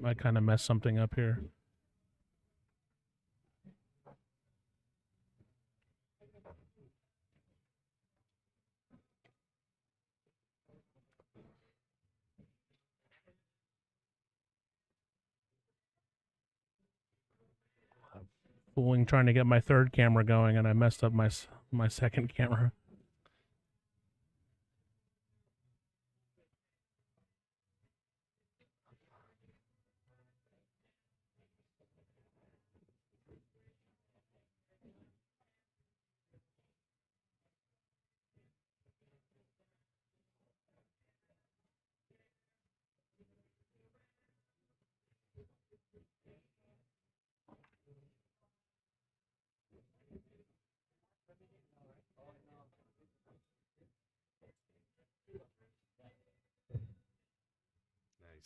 I kind of messed something up here. Fooling trying to get my third camera going, and I messed up my second camera.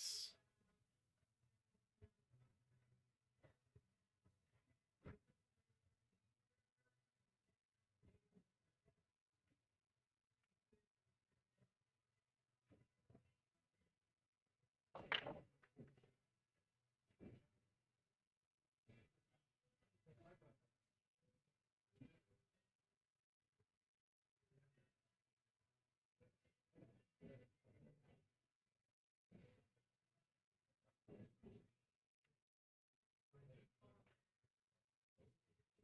Nice.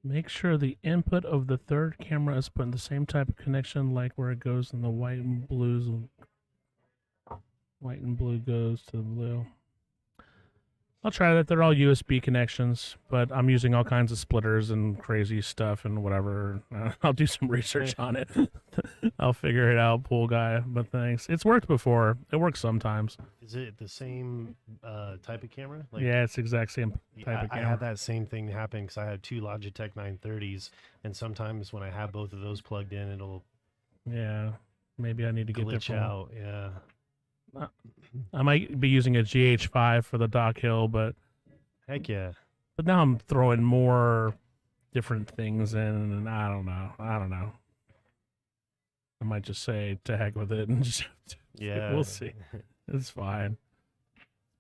Make sure the input of the third camera is put in the same type of connection like where it goes in the white and blues. White and blue goes to the blue. I'll try that. They're all USB connections, but I'm using all kinds of splitters and crazy stuff and whatever. I'll do some research on it. I'll figure it out, pool guy. But thanks. It's worked before. It works sometimes. Is it the same type of camera? Yeah, it's the exact same type of I camera. had that same thing happen because I had two Logitech 930s, and sometimes when I have both of those plugged in, it'll Yeah, maybe I need to get glitch different. out. Yeah. I might be using a GH5 for the dock hill, but Heck yeah. now I'm throwing more different things in, and I don't know. I might just say to heck with it and just Yeah. we'll see. It's fine.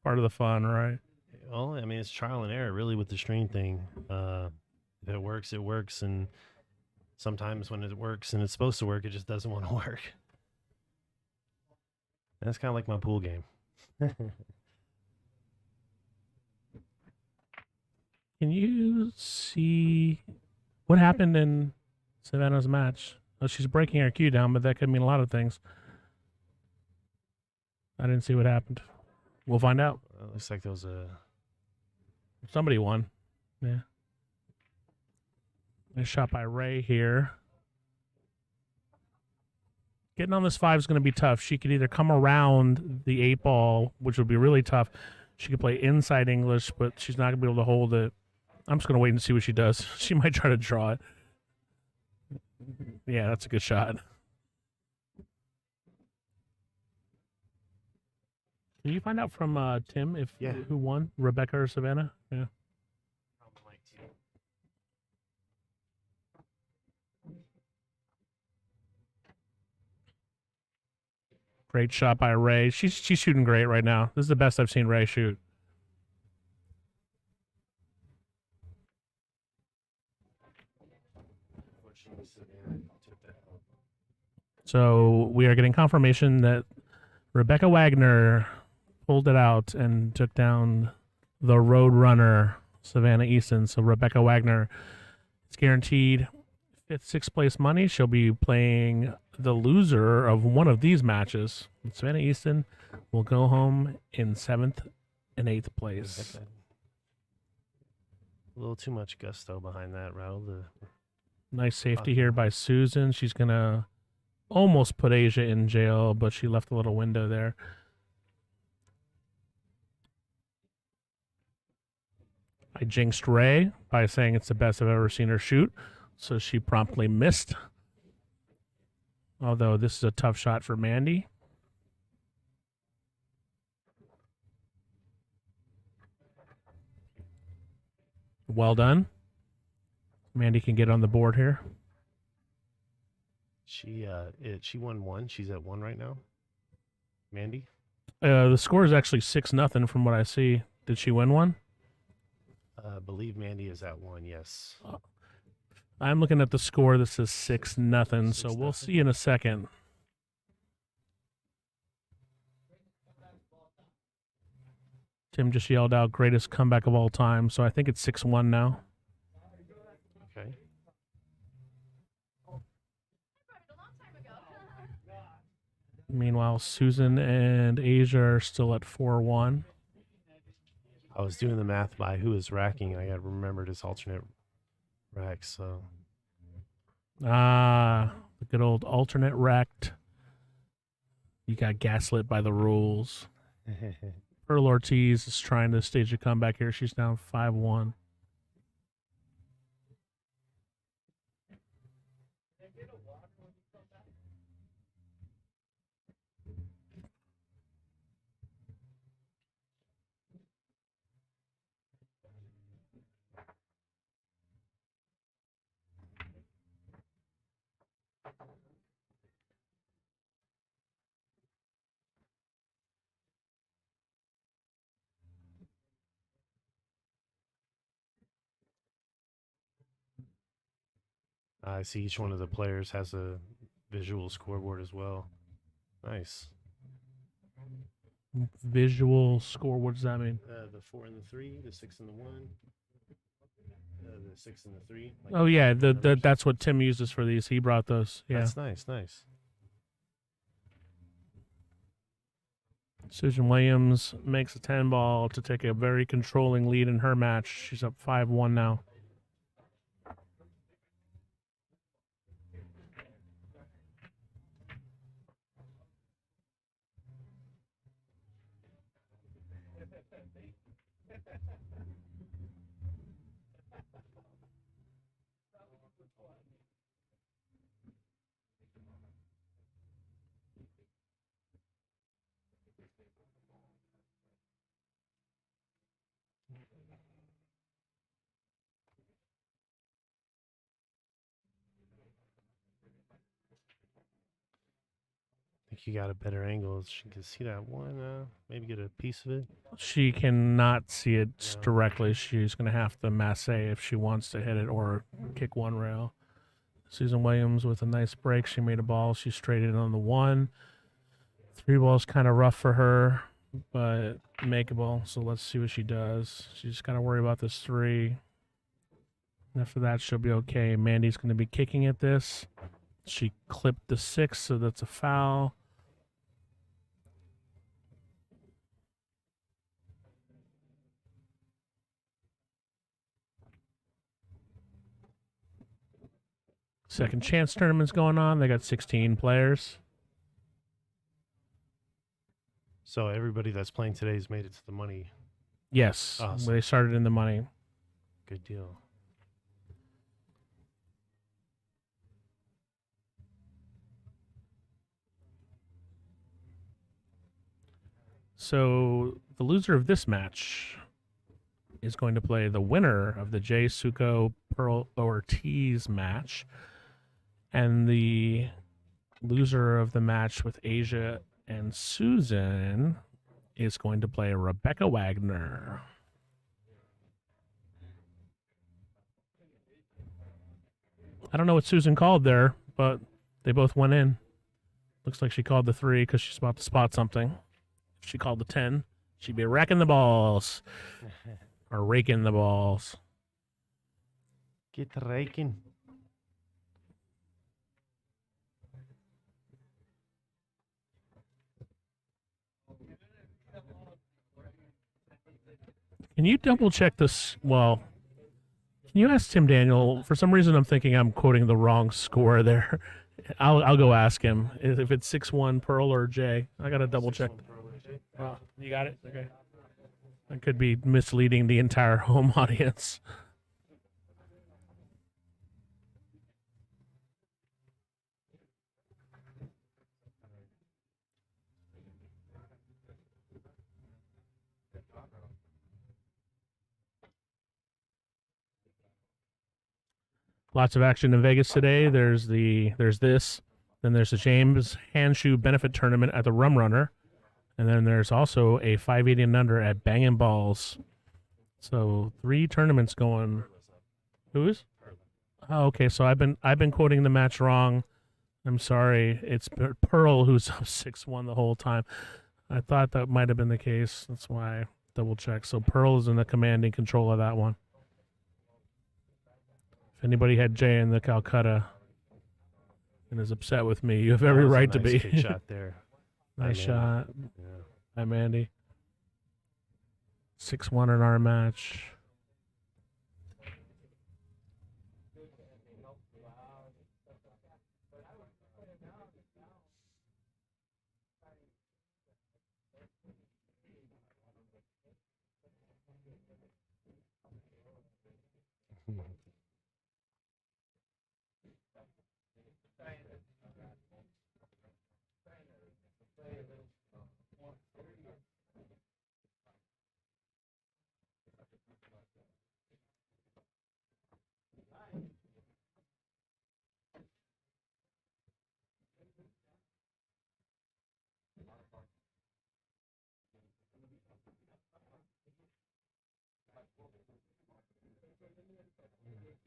Part of the fun, right? Well, I mean, it's trial and error really with the string thing. If it works, it works, and sometimes when it works and it's supposed to work, it just doesn't want to work. That's kind of like my pool game. Can you see what happened in Savannah's match? Oh, she's breaking her cue down, but that could mean a lot of things. I didn't see what happened. We'll find out. Looks like there was a Somebody won. Yeah. Nice shot by Ray here. Getting on this 5 is going to be tough. She could either come around the 8 ball, which would be really tough. She could play inside English, but she's not going to be able to hold it. I'm just going to wait and see what she does. She might try to draw it. Yeah, that's a good shot. Can you find out from Tim if Yeah. who won, Rebecca or Savannah? Yeah. Great shot by Ray. She's shooting great right now. This is the best I've seen Ray shoot. So we are getting confirmation that Rebecca Wagner pulled it out and took down the road runner, Savannah Easton. So Rebecca Wagner is guaranteed 5th, 6th place money. She'll be playing the loser of one of these matches. Savannah Easton will go home in 7th and 8th place. A little too much gusto behind that, Raul. Nice safety here by Susan. She's going to almost put Asia in jail, but she left a little window there. I jinxed Ray by saying it's the best I've ever seen her shoot, so she promptly missed. Although this is a tough shot for Mandy. Well done. Mandy can get on the board here. She won 1. She's at 1 right now. Mandy? The score is actually 6-0 from what I see. Did she win one? I believe Mandy is at 1, yes. I'm looking at the score. This is 6-0, so we'll 6-0. see in a second. Tim just yelled out greatest comeback of all time, so I think it's 6-1 now. Okay. Meanwhile, Susan and Asia are still at 4-1. I was doing the math by who is racking, and I got remembered his alternate rack, so Ah, the good old alternate wrecked. You got gaslit by the rules. Pearl Ortiz is trying to stage a comeback here. She's down 5-1. I see each one of the players has a visual scoreboard as well. Nice. Visual score. What does that mean? The 4 and the 3, the 6 and the 1, the 6 and the 3. Like Oh yeah, the numbers. that's what Tim uses for these. He brought those. Yeah. That's nice, nice. Susan Williams makes a 10 ball to take a very controlling lead in her match. She's up 5-1 now. I think you got a better angle. She can see that one. Maybe get a piece of it. She cannot see it No. directly. She's going to have to masse if she wants to hit it or kick one rail. Susan Williams with a nice break. She made a ball. She straight in on the 1. 3 ball's kind of rough for her, but makeable. So let's see what she does. She's got to worry about this 3. After that, she'll be okay. Mandy's going to be kicking at this. She clipped the 6, so that's a foul. Second chance tournament's going on. They got 16 players. So everybody that's playing today's made it to the money. Yes, Awesome. they started in the money. Good deal. So the loser of this match is going to play the winner of the Jay Suko Pearl Ortiz match, and the loser of the match with Asia and Susan is going to play Rebecca Wagner. I don't know what Susan called there, but they both went in. Looks like she called the 3 because she's about to spot something. If she called the 10, she'd be wrecking the balls or raking the balls. Get raking. Can you double check this? Well, can you ask Tim Daniel? For some reason, I'm thinking I'm quoting the wrong score there. I'll go ask him if it's 6-1 Pearl or Jay. I gotta double check. Oh, you got it. Okay. I could be misleading the entire home audience. Lots of action in Vegas today. There's this. Then there's the James Handshoe Benefit Tournament at the Rum Runner. And then there's also a 580 and under at Bangin' Balls. So 3 tournaments going. Who's? Oh, okay. So I've been quoting the match wrong. I'm sorry. It's Pearl who's up 6-1 the whole time. I thought that might have been the case. That's why I double checked. So Pearl is in the commanding control of that one. If anybody had Jay in the Calcutta and is upset with me, you have every That was a right to nice be. kick shot there. Nice Hi, shot. Yeah. Hi, Mandy. 6-1 in our match.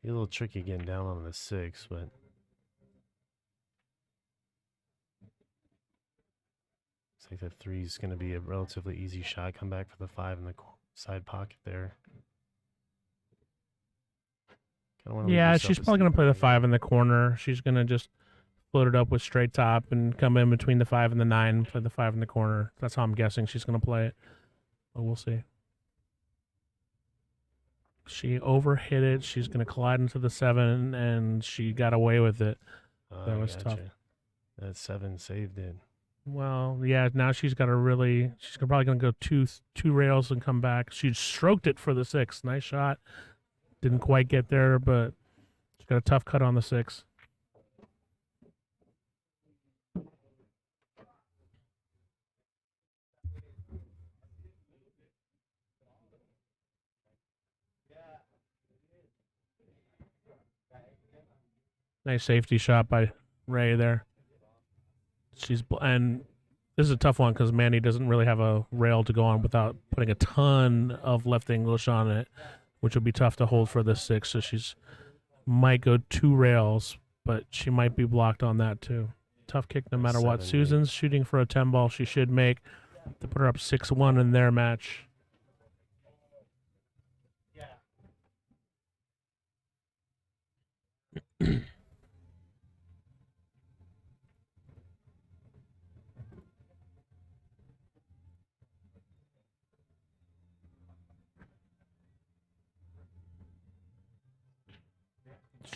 Be a little tricky getting down on the 6, but Looks like the 3 is going to be a relatively easy shot. Come back for the 5 in the side pocket there. Kinda wanna leave Yeah, yourself she's a probably going to play the sleeper here. 5 in the corner. She's going to just float it up with straight top and come in between the 5 and the 9, play the 5 in the corner. That's how I'm guessing she's going to play it. But we'll see. She overhit it. She's going to collide into the 7, and she got away with it. That was tough. Gotcha. That 7 saved it. Well, yeah, now she's got to really, she's probably going to go two rails and come back. She stroked it for the 6. Nice shot. Didn't quite get there, but she's got a tough cut on the 6. Nice safety shot by Ray there. And this is a tough one because Mandy doesn't really have a rail to go on without putting a ton of left English on it, which would be tough to hold for this 6. So she's might go 2 rails, but she might be blocked on that too. Tough kick no matter what. 7-8. Susan's shooting for a 10 ball. She should make to put her up 6-1 in their match.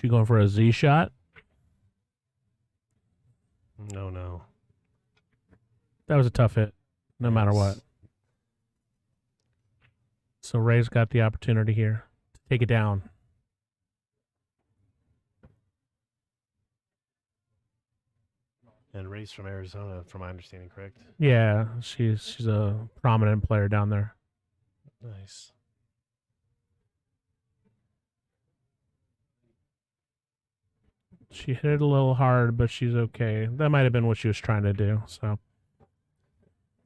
She going for a Z shot? No. That was a tough hit, no matter what. So Ray's got the opportunity here to take it down. And Ray's from Arizona, from my understanding, correct? Yeah, she's a prominent player down there. Nice. She hit it a little hard, but she's okay. That might have been what she was trying to do. So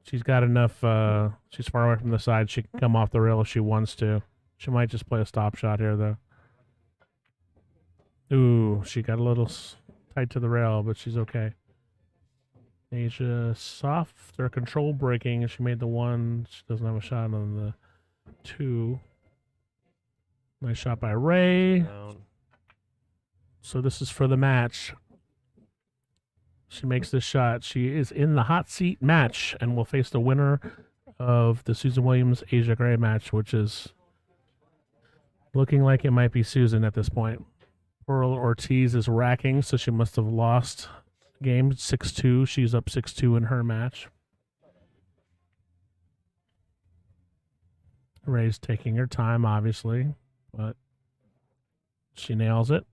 she's got enough. She's far away from the side. She can come off the rail if she wants to. She might just play a stop shot here, though. Ooh, she got a little tight to the rail, but she's okay. Asia soft or control breaking. She made the 1. She doesn't have a shot on the 2. Nice shot by Ray. Down. So this is for the match. She makes this shot. She is in the hot seat match and will face the winner of the Susan Williams Asia Gray match, which is looking like it might be Susan at this point. Pearl Ortiz is racking, so she must have lost game 6-2. She's up 6-2 in her match. Ray's taking her time, obviously, but she nails it.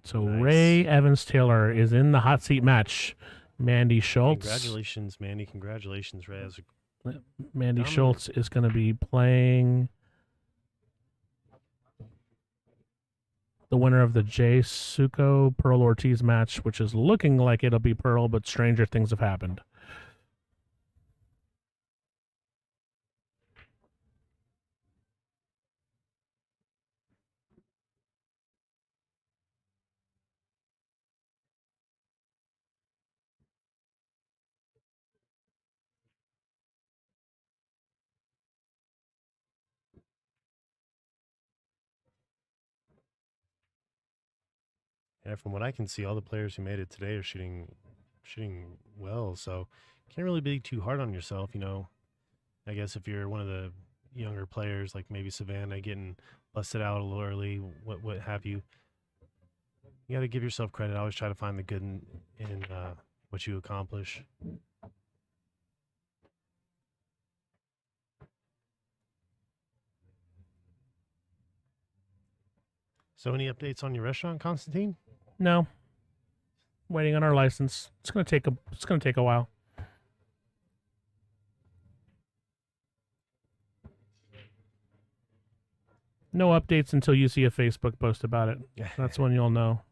So Nice. Ray Evans Taylor is in the hot seat match. Mandy Schultz. Congratulations, Mandy. Congratulations, Ray. Mandy Dominant. Schultz is going to be playing the winner of the Jay Suko Pearl Ortiz match, which is looking like it'll be Pearl, but stranger things have happened. Yeah, from what I can see, all the players who made it today are shooting well. So can't really be too hard on yourself, you know. I guess if you're one of the younger players, like maybe Savannah getting busted out a little early, what have you, you got to give yourself credit. I always try to find the good in what you accomplish. So any updates on your restaurant, Constantine? No. Waiting on our license. It's going to take a while. No updates until you see a Facebook post about it. That's when you'll know.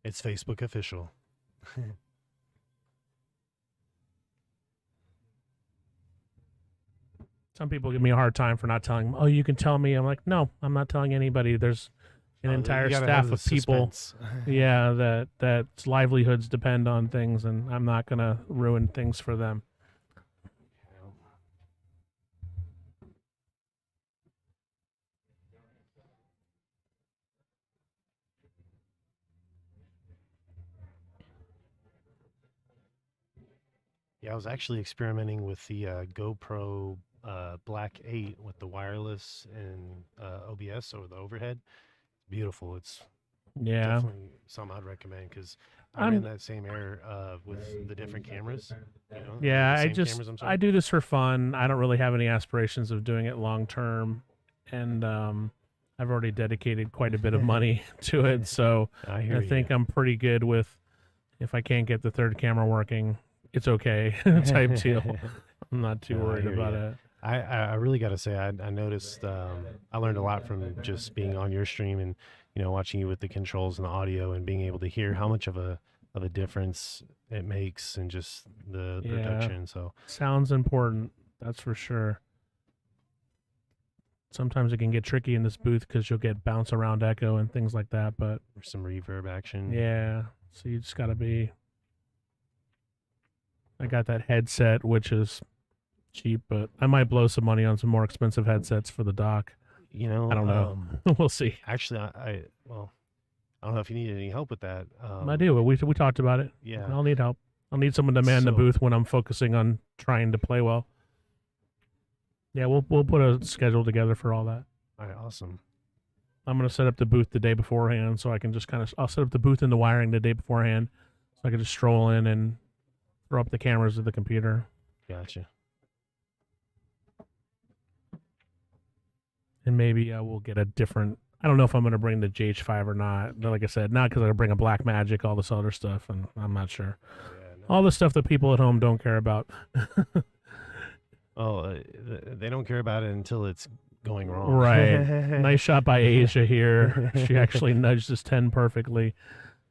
It's Facebook official. Some people give me a hard time for not telling them, oh, you can tell me. I'm like, no, I'm not telling anybody. There's an entire staff of people yeah, that's livelihoods depend on things, and I'm not going to ruin things for them. Yeah, I was actually experimenting with the GoPro Black 8 with the wireless and OBS or the overhead. Beautiful. It's Yeah. definitely something I'd recommend because I ran I'm that same error with the different cameras. yeah, The I same just cameras. I'm I sorry. do this for fun. I don't really have any aspirations of doing it long term, and I've already dedicated quite a bit of money to it, so I hear I you. think I'm pretty good with if I can't get the third camera working, it's okay type deal. I'm not too No, I worried hear about ya. it. I really got to say I noticed I learned a lot from just being on your stream and watching you with the controls and the audio and being able to hear how much of a difference it makes and just the Yeah. production. So Sounds important, that's for sure. Sometimes it can get tricky in this booth because you'll get bounce around echo and things like that. But there's some reverb action. yeah, so you just gotta be. I got that headset, which is cheap, but I might blow some money on some more expensive headsets for the dock. I don't know. We'll see. Actually, well, I don't know if you need any help with that. I do. We talked about it. Yeah. I'll need help. I'll need someone to man the So- booth when I'm focusing on trying to play well. Yeah, we'll put a schedule together for all that. All right, awesome. I'm gonna set up the booth the day beforehand, so I can just I'll set up the booth and the wiring the day beforehand, so I can just stroll in and throw up the cameras to the computer, Gotcha. and maybe we'll get a different. I don't know if I'm gonna bring the GH5 or not. But like I said, not because I bring a Black Magic, all this other stuff, and I'm not sure. Yeah, no. All the stuff that people at home don't care about. Oh, they don't care about it until it's going wrong. Right. Nice shot by Asia here. She actually nudged this 10 perfectly.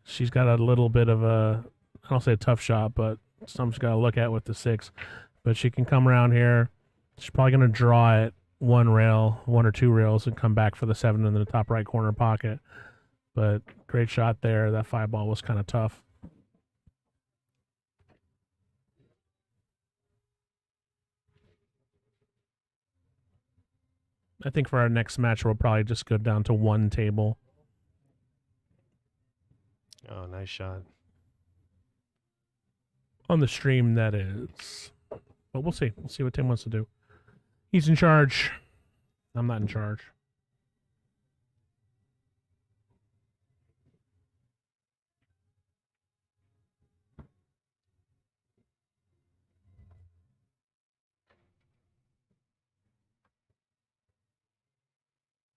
She's got a little bit of a, I don't say a tough shot, but something's got to look at with the 6. But she can come around here. She's probably going to draw it one or two rails, and come back for the 7 in the top right corner pocket. But great shot there. That 5 ball was kind of tough. I think for our next match, we'll probably just go down to one table. Oh, nice shot. On the stream, that is. But we'll see. We'll see what Tim wants to do. He's in charge. I'm not in charge.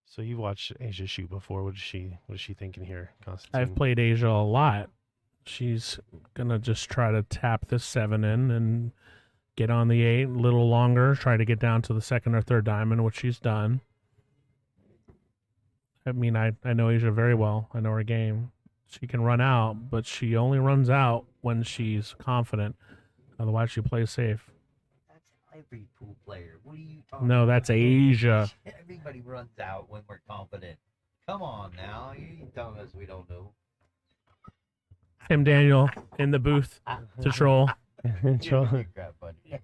So you watched Asia shoot before. What is she thinking here, Constantine? I've played Asia a lot. She's gonna just try to tap this 7 in and get on the 8 a little longer, try to get down to the second or third diamond, which she's done. I mean, I know Asia very well. I know her game. She can run out, but she only runs out when she's confident. Otherwise, she plays safe. That's every pool player. What are you talking No, about? that's Asia. Everybody runs out when we're confident. Come on now. You telling us we don't know. Tim Daniel in the booth to troll. You're doing crap, buddy.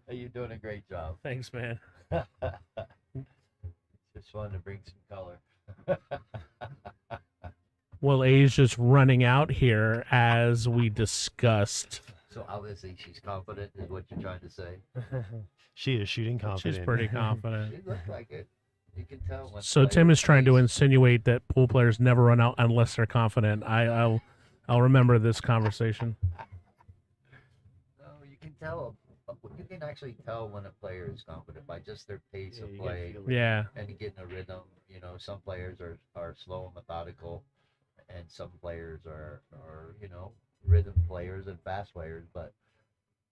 You're doing a great job. Thanks, man. Just wanted to bring some color. Well, Asia's running out here as we discussed. So obviously she's confident, is what you're trying to say. She is shooting confident. She's pretty confident. She looks like it. You can tell. When So Tim is trying to plays. insinuate that pool players never run out unless they're confident. I'll remember this conversation. No, you can tell. You can actually tell when a player is confident by just their pace Yeah, of you gotta play feel it. Yeah. and getting a rhythm. You know, some players are slow and methodical, and some players are rhythm players and fast players. But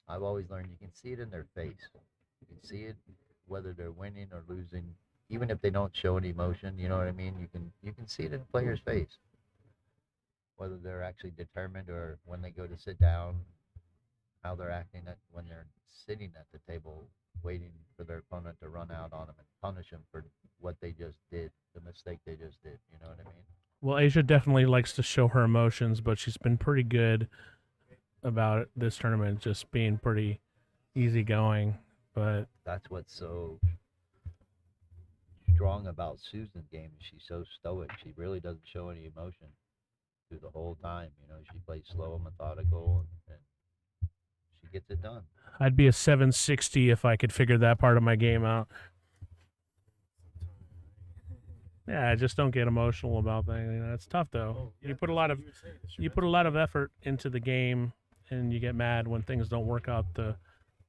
I've always learned you can see it in their face. You can see it whether they're winning or losing, even if they don't show any emotion. You know what I mean? You can see it in a player's face, whether they're actually determined or when they go to sit down, how they're acting when they're sitting at the table waiting for their opponent to run out on them and punish them for what they just did, the mistake they just did. You know what I mean? Well, Asia definitely likes to show her emotions, but she's been pretty good about this tournament, just being pretty easygoing. But That's what's so strong about Susan's game. She's so stoic. She really doesn't show any emotion through the whole time. You know, she plays slow and methodical, and she gets it done. I'd be a 760 if I could figure that part of my game out. Yeah, I just don't get emotional about things. You know, it's tough though. You put a lot of effort into the game, and you get mad when things don't work out the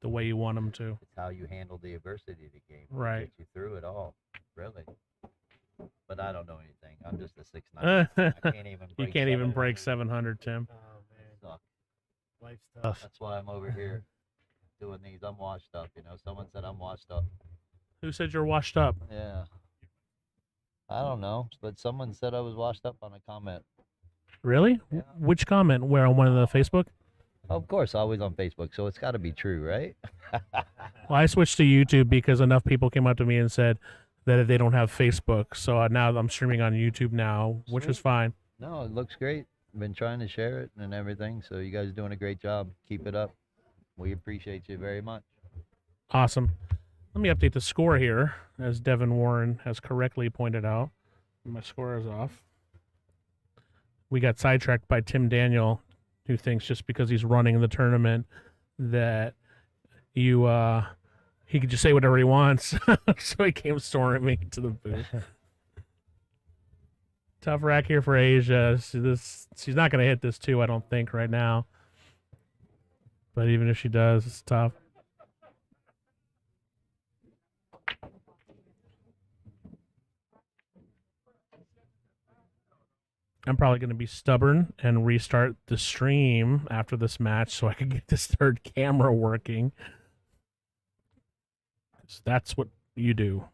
way you want them to. It's how you handle the adversity of the game. Right. Get you through it all, really. But I don't know anything. I'm just a 6'9". I can't even. You Break can't even 700. break 700, Tim. Oh man, Suck. life's tough. That's why I'm over here doing these. I'm washed up. You know, someone said I'm washed up. Who said you're washed up? Yeah. I don't know, but someone said I was washed up on a comment. Really? Yeah. Which comment? Where, on one of the Facebook? Of course, always on Facebook, so it's got to be true, right? Well, I switched to YouTube because enough people came up to me and said that they don't have Facebook. So now I'm streaming on YouTube now, which is Sweet. fine. No, it looks great. Been trying to share it and everything, so you guys are doing a great job. Keep it up. We appreciate you very much. Awesome. Let me update the score here, as Devin Warren has correctly pointed out. My score is off. We got sidetracked by Tim Daniel, who thinks just because he's running the tournament that he could just say whatever he wants. So he came storming me to the booth. Tough rack here for Asia. She's not going to hit this too, I don't think, right now. But even if she does, it's tough. I'm probably going to be stubborn and restart the stream after this match so I can get this third camera working. 'Cause that's what you do.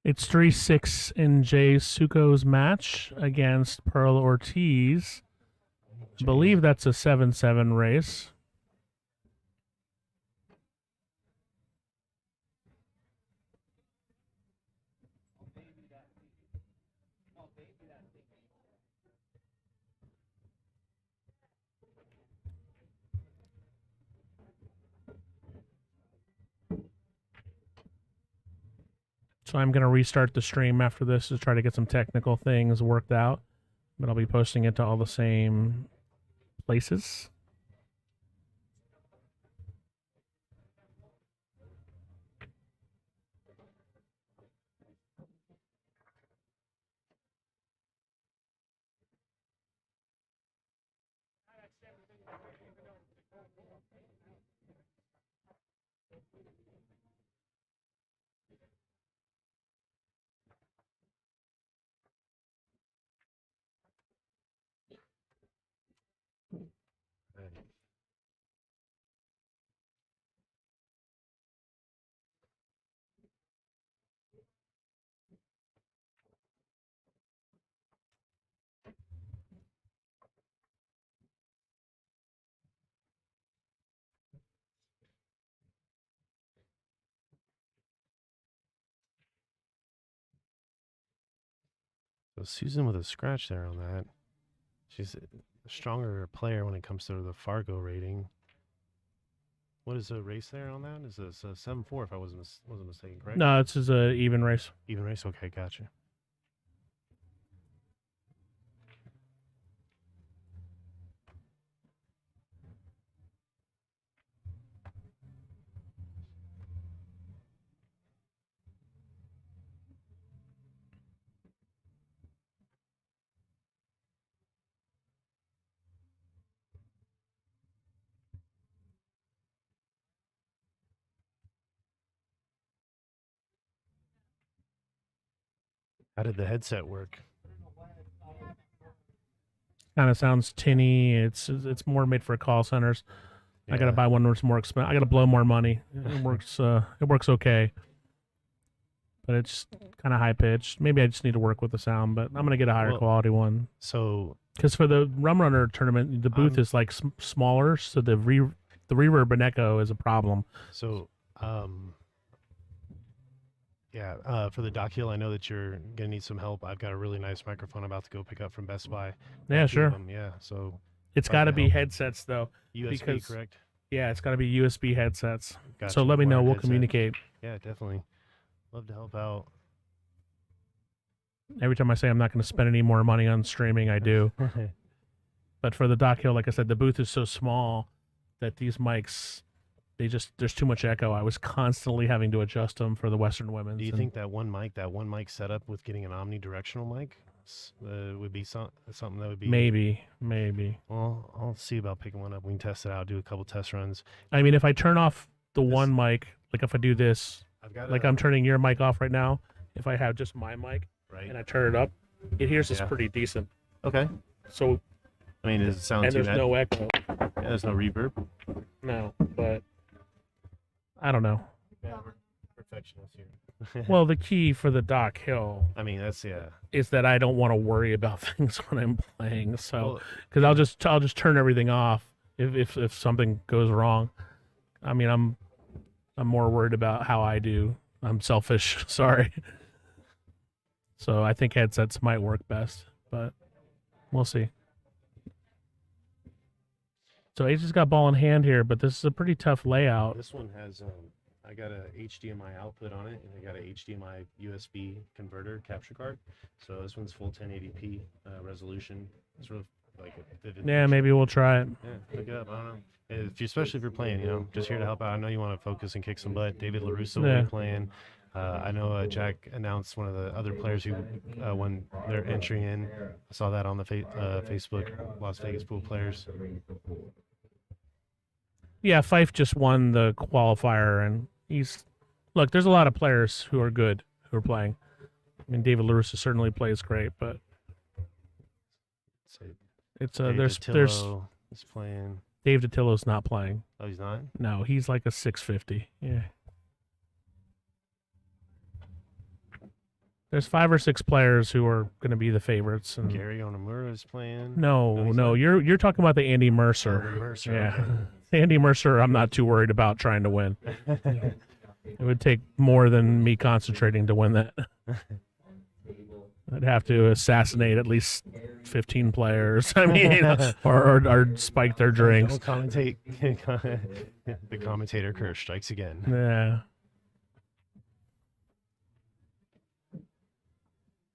It's 3-6 in Jay Suko's match against Pearl Ortiz. I believe that's a 7-7 race. So I'm going to restart the stream after this to try to get some technical things worked out. But I'll be posting it to all the same places. So Susan with a scratch there on that. She's a stronger player when it comes to the Fargo rating. What is the race there on that? Is this 7-4 if I wasn't mistaken, correct? No, this is an even race. Even race? Okay, gotcha. How did the headset work? Kind of sounds tinny. It's more made for call centers. I gotta buy one that's more expensive. I gotta blow more money. It works. It works okay. but it's kind of high pitched. Maybe I just need to work with the sound, but I'm gonna get a higher Well, quality one. So Because for the Rum Runner tournament, the booth is like smaller, so the reverb and echo is a problem. So, yeah, for the Doc Hill, I know that you're gonna need some help. I've got a really nice microphone about to go pick up from Best Buy. Yeah, Two of sure. them, yeah, so It's Love got to to be help. headsets though. USB, Because- correct? Yeah, it's got to be USB headsets. Gotcha. So let me know. Wired We'll headset. communicate. Yeah, definitely. Love to help out. Every time I say I'm not going to spend any more money on streaming, I do. But for the Doc Hill, like I said, the booth is so small that these mics, there's too much echo. I was constantly having to adjust them for the Western Women's. Do you and- think that one mic setup with getting an omnidirectional mic would be something that would be maybe? Well, I'll see about picking one up. We can test it out, do a couple test runs. I mean, if I turn off the This- one mic, like if I do this, I've got like I'm turning your mic off right now, if I have just my mic right. and I turn it up, it hears us Yeah. pretty decent. Okay. So, I mean, does it sound and too there's bad? no echo. Yeah, there's no reverb. No, but I don't know. Perfectionist here. Well, the key for the Doc Hill I mean, that's is that I don't want to worry about things when I'm playing. So, Well, because I'll just turn everything off if something goes wrong. I mean, I'm more worried about how I do. I'm selfish. Sorry. So I think headsets might work best, but we'll see. So Asia's got ball in hand here, but this is a pretty tough layout. this one has I got a HDMI output on it, and I got a HDMI USB converter capture card. So this one's full 1080p resolution. It's real like a vivid. Yeah, picture. maybe we'll try it. Yeah, pick it up. I don't know. Especially if you're playing, just here to help out. I know you want to focus and kick some butt. David LaRusso will Yeah. be playing. I know Jack announced one of the other players who won their entry in. I saw that on the Facebook, Las Vegas Pool Players. Yeah, Fife just won the qualifier, and look. There's a lot of players who are good who are playing. I mean, David LaRusso certainly plays great, but So it's Dave there's Datillo is playing. Dave Datillo's not playing. Oh, he's not? No, he's like a 650. Yeah. There's 5 or 6 players who are going to be the favorites. And Gary Onamura is playing. no, he's no, not? you're talking about the Andy Oh, Mercer. Mercer. Yeah. Andy Mercer, I'm not too worried about trying to win. Okay. It would take more than me concentrating to win that. I'd have to assassinate at least 15 players. I mean, or spike their drinks. Don't commentate. The commentator curse strikes again. Yeah.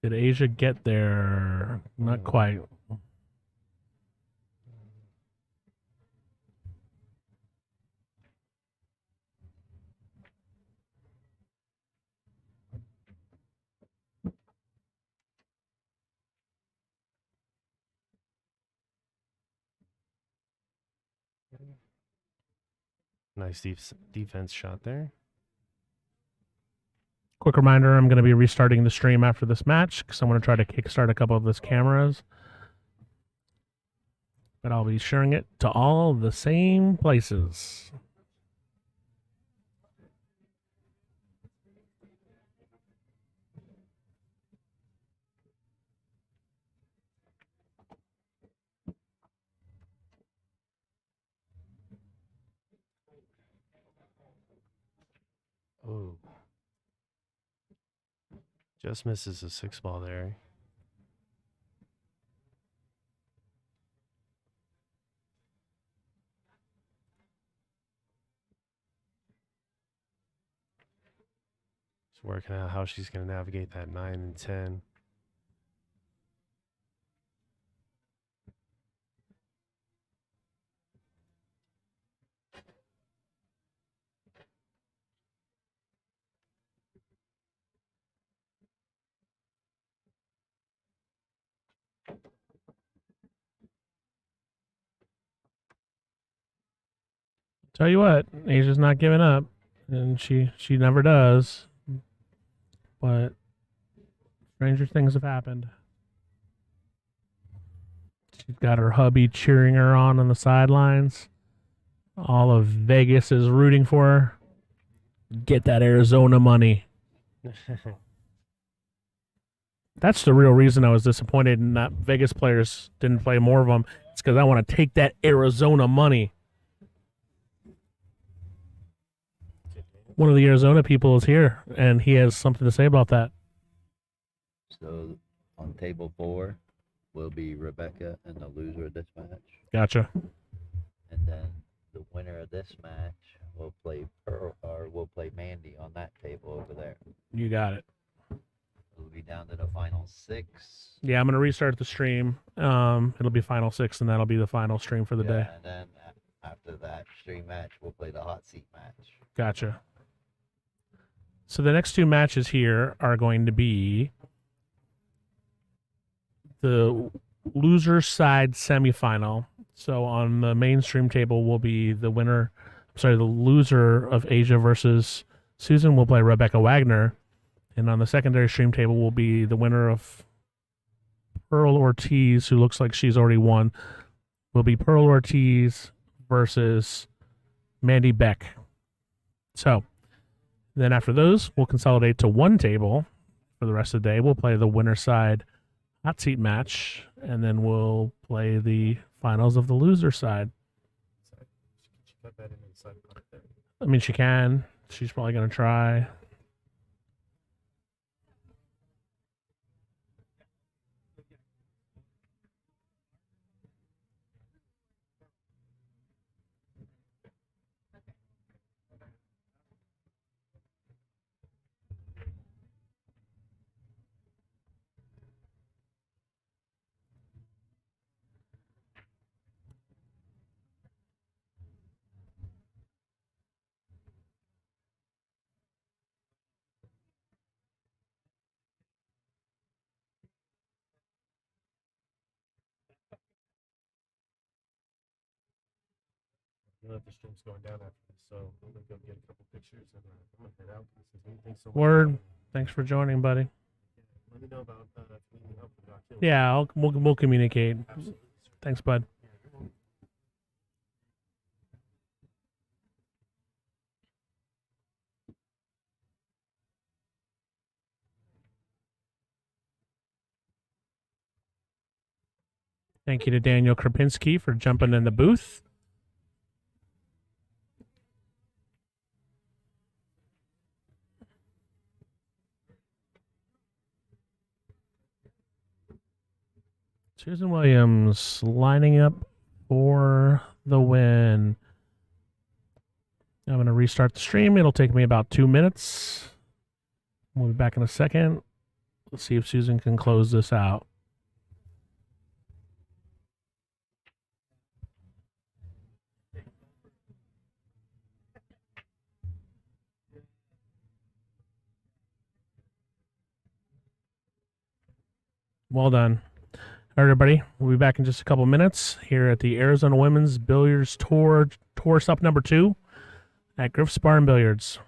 Did Asia get there? Not quite. Nice defense shot there. Quick reminder, I'm going to be restarting the stream after this match because I want to try to kickstart a couple of those cameras. But I'll be sharing it to all the same places. Oh. Just misses a 6 ball there. Just working out how she's going to navigate that 9 and 10. Tell you what, Asia's not giving up, and she never does. But stranger things have happened. She's got her hubby cheering her on the sidelines. All of Vegas is rooting for her. Get that Arizona money. That's the real reason I was disappointed in that Vegas players didn't play more of them. It's because I want to take that Arizona money. One of the Arizona people is here, and he has something to say about that. So on table 4 will be Rebecca and the loser of this match. Gotcha. And then the winner of this match will play Pearl, or will play Mandy on that table over there. You got it. It'll be down to the final 6. Yeah, I'm going to restart the stream. It'll be final 6, and that'll be the final stream for the day. And then after that stream match, we'll play the hot seat match. Gotcha. So the next 2 matches here are going to be the loser side semifinal. So on the mainstream table will be the loser of Asia versus Susan will play Rebecca Wagner. And on the secondary stream table will be the winner of Pearl Ortiz, who looks like she's already won, will be Pearl Ortiz versus Mandy Beck. So then after those, we'll consolidate to one table for the rest of the day. We'll play the winner side hot seat match, and then we'll play the finals of the loser side. I mean, she can. She's probably going to try. You know that the stream's going down after this, so I'm gonna go get a couple pictures and I'm gonna head out. Thanks so much. Word. Thanks for joining, buddy. Let me know about if you need help with Doc Hill. Yeah, we'll communicate. Absolutely. Thanks, bud. Thank you to Daniel Krapinski for jumping in the booth. Susan Williams lining up for the win. I'm going to restart the stream. It'll take me about 2 minutes. We'll be back in a second. Let's see if Susan can close this out. Well done. All right, everybody. We'll be back in just a couple minutes here at the Arizona Women's Billiards Tour Sup number 2 at Griff Bar and Billiards.